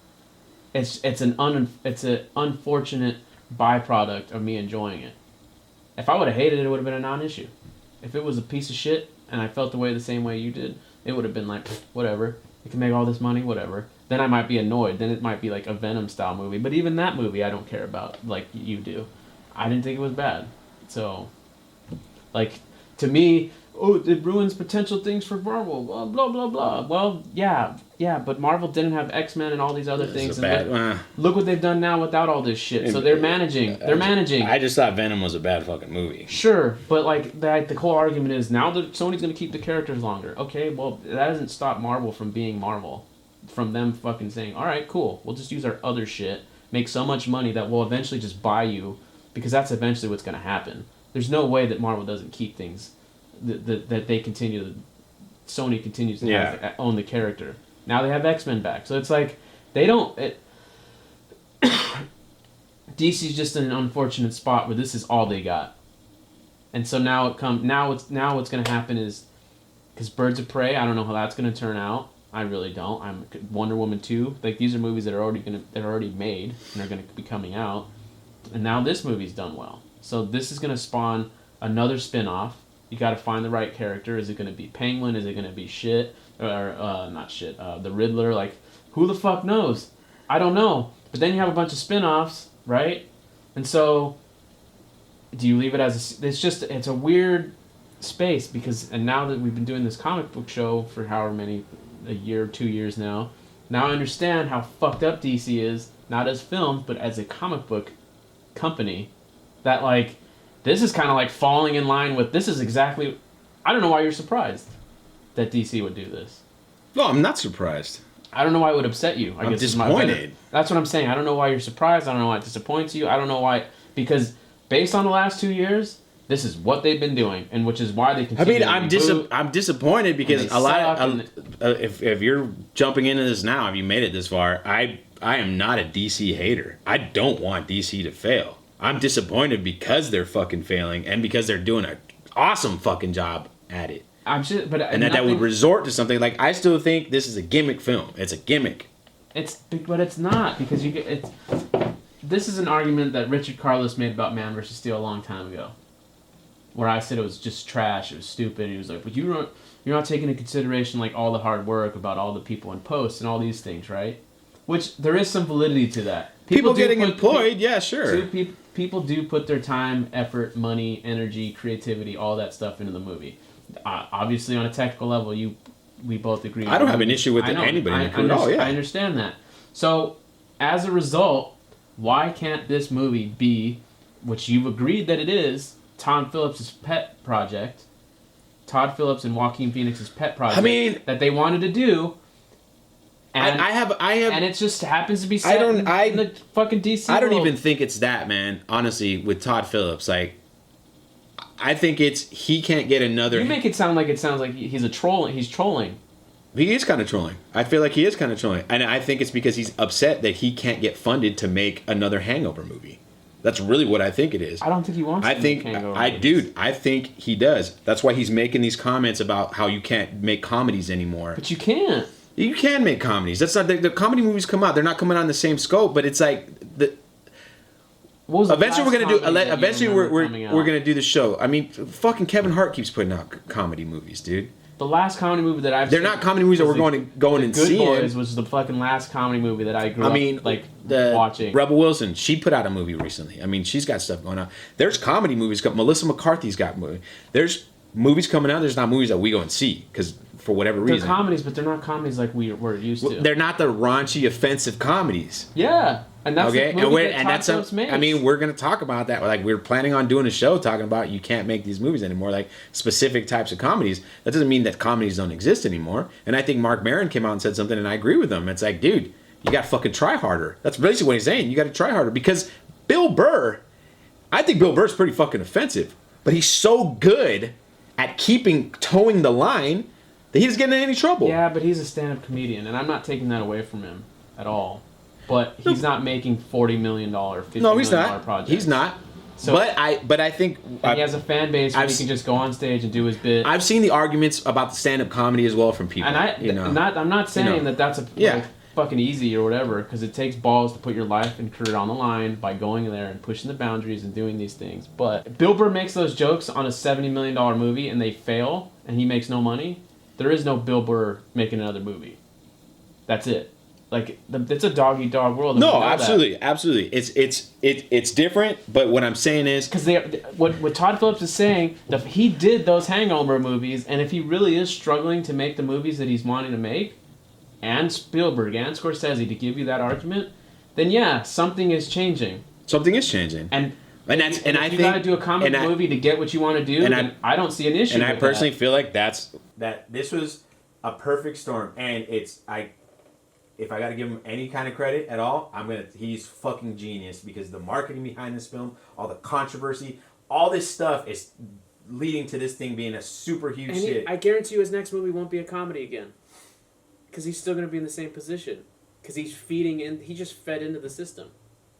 Speaker 2: It's an unfortunate byproduct of me enjoying it. If I would have hated it, it would have been a non-issue. If it was a piece of shit and I felt the same way you did, it would have been like, whatever. You can make all this money, whatever. Then I might be annoyed. Then it might be like a Venom-style movie. But even that movie I don't care about like you do. I didn't think it was bad. So, like, to me, it ruins potential things for Marvel. Blah, blah, blah, blah. Well, yeah, but Marvel didn't have X-Men and all these other things. And look what they've done now without all this shit. So they're managing. I
Speaker 3: just thought Venom was a bad fucking movie.
Speaker 2: Sure, but like the whole argument is now that Sony's going to keep the characters longer. Okay, well, that doesn't stop Marvel from being Marvel. From them fucking saying, all right, cool, we'll just use our other shit, make so much money that we'll eventually just buy you, because that's eventually what's going to happen. There's no way that Marvel doesn't keep things, that they continue, Sony continues to own the character. Now they have X-Men back, so it's like, they don't, DC's just in an unfortunate spot where this is all they got. And so now what's going to happen is, because Birds of Prey, I don't know how that's going to turn out. I really don't. Wonder Woman 2. Like, these are movies that are already made and are going to be coming out. And now this movie's done well. So this is going to spawn another spin-off. You got to find the right character. Is it going to be Penguin? Is it going to be shit? Or not shit. The Riddler. Like, who the fuck knows? I don't know. But then you have a bunch of spin-offs, right? And so, do you leave it as it's a weird space and now that we've been doing this comic book show for however many, a year or 2 years now I understand how fucked up DC is, not as films, but as a comic book company, that like, this is kind of like falling in line with, this is exactly, I don't know why you're surprised that DC would do this.
Speaker 3: No, I'm not surprised.
Speaker 2: I don't know why it would upset you.
Speaker 3: I'm disappointed.
Speaker 2: That's what I'm saying. I don't know why you're surprised. I don't know why it disappoints you. I don't know why, because based on the last 2 years, this is what they've been doing, and which is why they continue.
Speaker 3: I mean, I'm disappointed because if you're jumping into this now, if you made it this far, I am not a DC hater. I don't want DC to fail. I'm disappointed because they're fucking failing and because they're doing an awesome fucking job at it. That would resort to something like, I still think this is a gimmick film. It's a gimmick.
Speaker 2: But it's not, because this is an argument that Richard Carlos made about Man vs. Steel a long time ago, where I said it was just trash, it was stupid. He was like, but you're not taking into consideration like all the hard work about all the people in post and all these things, right? Which there is some validity to that.
Speaker 3: People getting employed, yeah, sure.
Speaker 2: People do put their time, effort, money, energy, creativity, all that stuff into the movie. Obviously, on a technical level, we both agree.
Speaker 3: I don't have an issue with anybody at all. Yeah,
Speaker 2: I understand that. So, as a result, why can't this movie be, which you've agreed that it is, Todd Phillips' pet project, Todd Phillips and Joaquin Phoenix's pet project, that they wanted to do, and I have, and it just happens to be set in the fucking DC
Speaker 3: I don't
Speaker 2: world.
Speaker 3: even think it's that, man. Honestly, with Todd Phillips, like, I think he can't get another.
Speaker 2: You make it sound like he's a troll. He's trolling.
Speaker 3: He is kind of trolling. I feel like he is kind of trolling, and I think it's because he's upset that he can't get funded to make another Hangover movie. That's really what I think it is.
Speaker 2: I don't think he wants to make Hangover movies.
Speaker 3: I think he does. That's why he's making these comments about how you can't make comedies anymore.
Speaker 2: But you can't.
Speaker 3: You can make comedies. That's not the comedy movies come out. They're not coming on the same scope, but it's like
Speaker 2: What was the
Speaker 3: Eventually, we're
Speaker 2: last
Speaker 3: gonna do.
Speaker 2: comedy that you
Speaker 3: Eventually,
Speaker 2: remember coming out?
Speaker 3: we're gonna do the show. I mean, fucking Kevin Hart keeps putting out comedy movies, dude.
Speaker 2: The last comedy movie that I've
Speaker 3: They're
Speaker 2: seen
Speaker 3: not comedy movies that
Speaker 2: was
Speaker 3: we're going and
Speaker 2: Good
Speaker 3: seeing.
Speaker 2: Boys, which is the fucking last comedy movie that I grew up watching.
Speaker 3: Rebel Wilson, she put out a movie recently. I mean, she's got stuff going on. There's comedy movies. Melissa McCarthy's got movie. There's movies coming out. There's not movies that we go and see because for whatever
Speaker 2: They're
Speaker 3: reason.
Speaker 2: comedies, but they're not comedies like we're used to.
Speaker 3: They're not the raunchy, offensive comedies.
Speaker 2: Yeah, and that's
Speaker 3: Okay,
Speaker 2: the movie
Speaker 3: and that's
Speaker 2: Todd Phillips makes.
Speaker 3: I mean, we're gonna talk about that. Like, we're planning on doing a show talking about you can't make these movies anymore, like specific types of comedies. That doesn't mean that comedies don't exist anymore. And I think Mark Maron came out and said something, and I agree with him. It's like, dude, you gotta fucking try harder. That's basically what he's saying. You gotta try harder because Bill Burr, I think Bill Burr's pretty fucking offensive, but he's so good at towing the line that he doesn't get in any trouble.
Speaker 2: Yeah, but he's a stand-up comedian, and I'm not taking that away from him at all. But he's not making $40 million, $50 million projects.
Speaker 3: He's not. So, but I think
Speaker 2: he has a fan base where he can just go on stage and do his bit.
Speaker 3: I've seen the arguments about the stand-up comedy as well from people.
Speaker 2: And I'm not saying that that's fucking easy or whatever, because it takes balls to put your life and career on the line by going there and pushing the boundaries and doing these things. But if Bill Burr makes those jokes on a $70 million movie and they fail and he makes no money, there is no Bill Burr making another movie. That's it. Like, it's a dog-eat-dog world.
Speaker 3: No, absolutely. It's different, but what I'm saying is...
Speaker 2: Because what Todd Phillips is saying, he did those Hangover movies, and if he really is struggling to make the movies that he's wanting to make, and Spielberg and Scorsese to give you that argument, then yeah, something is changing.
Speaker 3: Something is changing.
Speaker 2: And I think you got to do a comic movie to get what you want to do, then I don't see an issue with that.
Speaker 3: And I personally feel like
Speaker 1: that this was a perfect storm, and if I got to give him any kind of credit at all, he's fucking genius, because the marketing behind this film, all the controversy, all this stuff is leading to this thing being a super huge hit.
Speaker 2: I guarantee you his next movie won't be a comedy again. Because he's still going to be in the same position. Because he just fed into the system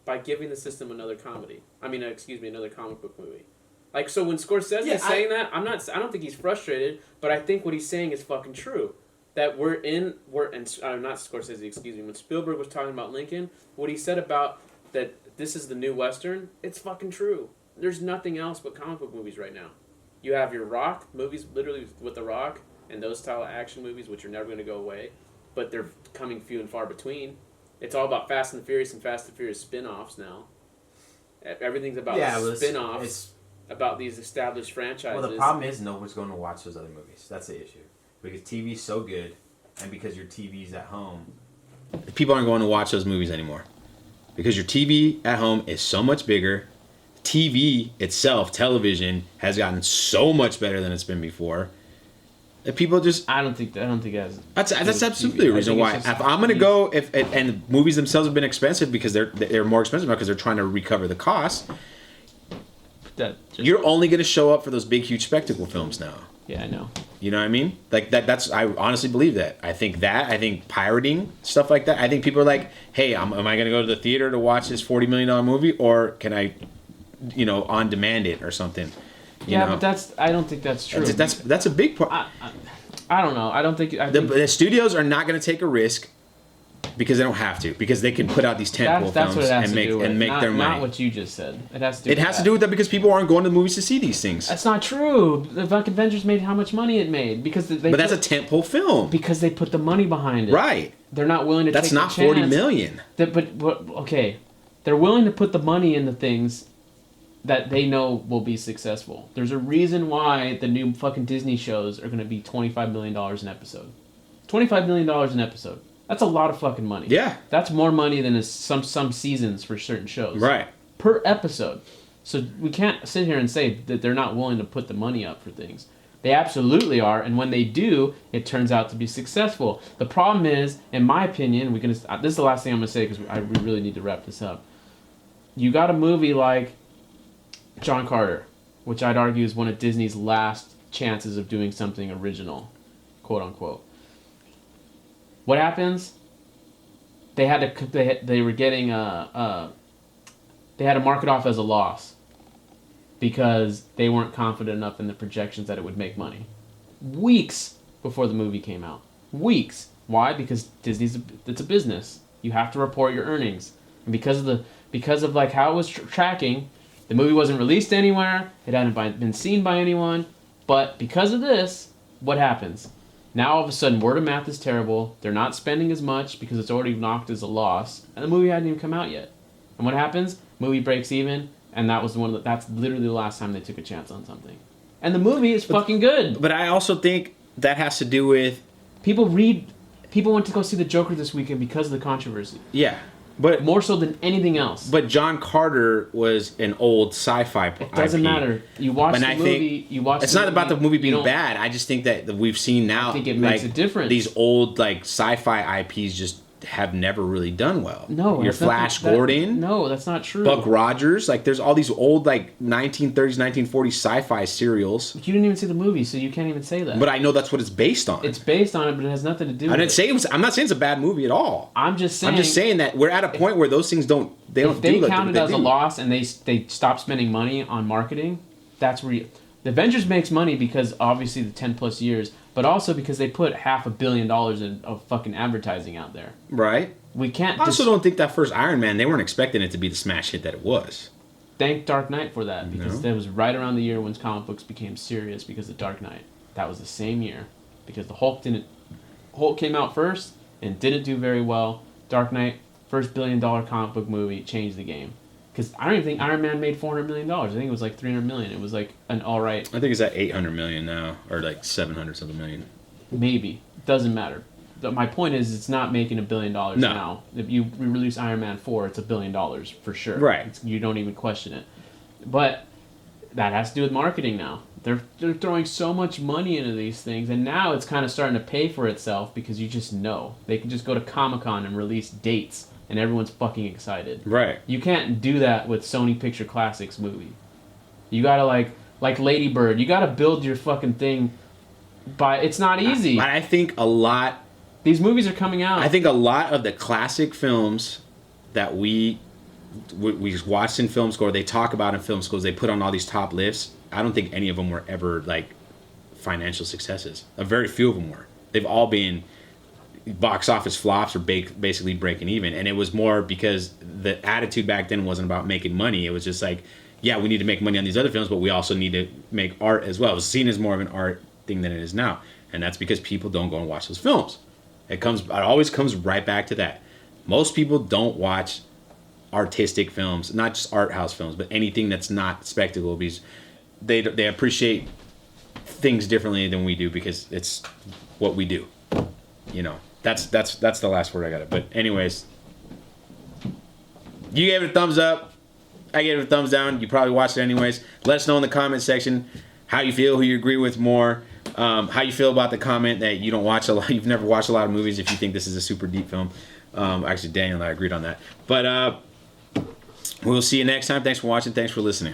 Speaker 2: by giving the system another comedy. Another comic book movie. Like, so when Scorsese is saying that, I don't think he's frustrated, but I think what he's saying is fucking true. That not Scorsese, excuse me, when Spielberg was talking about Lincoln, what he said about that this is the new Western, it's fucking true. There's nothing else but comic book movies right now. You have your Rock movies, literally with The Rock, and those style of action movies, which are never going to go away, but they're coming few and far between. It's all about Fast and Furious and Fast and Furious spin-offs now. Everything's about spin-offs, about these established franchises.
Speaker 1: Well, the problem is nobody's going to watch those other movies. That's the issue. Because TV's so good, and because your TV's at home,
Speaker 3: people aren't going to watch those movies anymore. Because your TV at home is so much bigger. TV itself, television, has gotten so much better than it's been before. That people just...
Speaker 2: I don't think it has...
Speaker 3: That's absolutely the reason why. If I'm going to go... And movies themselves have been expensive because they're more expensive now because they're trying to recover the costs. You're only going to show up for those big, huge spectacle films now.
Speaker 2: Yeah, I know.
Speaker 3: You know what I mean? Like I honestly believe that. I think pirating, stuff like that. I think people are like, hey, am I going to go to the theater to watch this $40 million movie, or can I, on demand it or something?
Speaker 2: But I don't think that's true.
Speaker 3: That's a big part.
Speaker 2: I don't know. I don't think...
Speaker 3: The studios are not going to take a risk because they don't have to, because they can put out these tentpole films and make their money.
Speaker 2: Not what you just said. It has to
Speaker 3: do with that because people aren't going to the movies to see these things.
Speaker 2: That's not true. The fucking Avengers made how much money it made because
Speaker 3: but that's a tentpole film
Speaker 2: because they put the money behind it.
Speaker 3: Right.
Speaker 2: They're not willing to.
Speaker 3: That's not $40 million.
Speaker 2: But okay, they're willing to put the money into things that they know will be successful. There's a reason why the new fucking Disney shows are going to be $25 million an episode. $25 million an episode. That's a lot of fucking money.
Speaker 3: Yeah.
Speaker 2: That's more money than some seasons for certain shows.
Speaker 3: Right.
Speaker 2: Per episode. So we can't sit here and say that they're not willing to put the money up for things. They absolutely are, and when they do, it turns out to be successful. The problem is, in my opinion, this is the last thing I'm going to say because we really need to wrap this up. You got a movie like John Carter, which I'd argue is one of Disney's last chances of doing something original, quote unquote. What happens? They had to mark it off as a loss because they weren't confident enough in the projections that it would make money. Weeks before the movie came out. Weeks. Why? Because it's a business. You have to report your earnings. And because of like how it was tracking, the movie wasn't released anywhere. It hadn't been seen by anyone. But because of this, what happens? Now all of a sudden, word of mouth is terrible. They're not spending as much because it's already knocked as a loss, and the movie hadn't even come out yet. And what happens? Movie breaks even, and that's literally the last time they took a chance on something. And the movie is fucking good.
Speaker 3: But I also think that has to do with
Speaker 2: People went to go see the Joker this weekend because of the controversy.
Speaker 3: yeah. But
Speaker 2: More so than anything else.
Speaker 3: But John Carter was an old sci-fi.
Speaker 2: It doesn't
Speaker 3: IP.
Speaker 2: matter. You watch
Speaker 3: And
Speaker 2: the
Speaker 3: I
Speaker 2: movie.
Speaker 3: think
Speaker 2: You watch.
Speaker 3: It's
Speaker 2: the
Speaker 3: not about the movie
Speaker 2: you
Speaker 3: being
Speaker 2: don't-
Speaker 3: bad. I just think that we've seen now.
Speaker 2: I think it makes a difference.
Speaker 3: These old like sci-fi IPs just have never really done well.
Speaker 2: No,
Speaker 3: your
Speaker 2: that's not
Speaker 3: Flash
Speaker 2: that-
Speaker 3: Gordon.
Speaker 2: No, that's not true.
Speaker 3: Buck Rogers. Like there's all these old like 1930s, 1940s sci-fi serials.
Speaker 2: You didn't even see the movie, so you can't even say that.
Speaker 3: But I know that's what it's based on.
Speaker 2: It's based on it, but it has nothing to do.
Speaker 3: I
Speaker 2: with
Speaker 3: didn't
Speaker 2: it.
Speaker 3: say it was. I'm not saying it's a bad movie at all.
Speaker 2: I'm just saying.
Speaker 3: I'm just saying that we're at a point where those things don't. They don't.
Speaker 2: If they
Speaker 3: do
Speaker 2: count it
Speaker 3: they
Speaker 2: as a
Speaker 3: do.
Speaker 2: loss and they stop spending money on marketing, that's where the Avengers makes money because obviously the 10+ years, but also because they put $500 million of fucking advertising out there.
Speaker 3: Right.
Speaker 2: We can't.
Speaker 3: I also don't think that first Iron Man, they weren't expecting it to be the smash hit that it was.
Speaker 2: Thank Dark Knight for that because
Speaker 3: No.
Speaker 2: that was right around the year when comic books became serious because of Dark Knight. That was the same year because the Hulk came out first and didn't do very well. Dark Knight, first $1 billion comic book movie, changed the game. Because I don't even think Iron Man made $400 million. I think it was like $300 million. It was like an all right.
Speaker 3: I think it's at 800 million now, or like 700 something million.
Speaker 2: Maybe. Doesn't matter. My point is, it's not making $1 billion
Speaker 3: No.
Speaker 2: now. If you release Iron Man 4, it's $1 billion for sure.
Speaker 3: Right.
Speaker 2: You don't even question it. But that has to do with marketing now. They're throwing so much money into these things, and now it's kind of starting to pay for itself because you just know. They can just go to Comic-Con and release dates, and everyone's fucking excited.
Speaker 3: Right.
Speaker 2: You can't do that with Sony Picture Classics movie. You gotta like Lady Bird. You gotta build your fucking thing. It's not easy.
Speaker 3: But I think a lot.
Speaker 2: These movies are coming out.
Speaker 3: I think a lot of the classic films that we watched in film school, or they talk about in film schools, they put on all these top lists. I don't think any of them were ever like financial successes. Very few of them were. They've all been box office flops or basically breaking even. And it was more because the attitude back then wasn't about making money. It was just like, yeah, we need to make money on these other films, but we also need to make art as well. It was seen as more of an art thing than it is now. And that's because people don't go and watch those films. It always comes right back to that. Most people don't watch artistic films, not just art house films, but anything that's not spectacle, because they appreciate things differently than we do because it's what we do. You know, that's the last word I got. But anyways, you gave it a thumbs up. I gave it a thumbs down. You probably watched it anyways. Let us know in the comment section how you feel, who you agree with more. How you feel about the comment that you don't watch a lot, you've never watched a lot of movies if you think this is a super deep film. Actually, Daniel and I agreed on that. But we'll see you next time. Thanks for watching. Thanks for listening.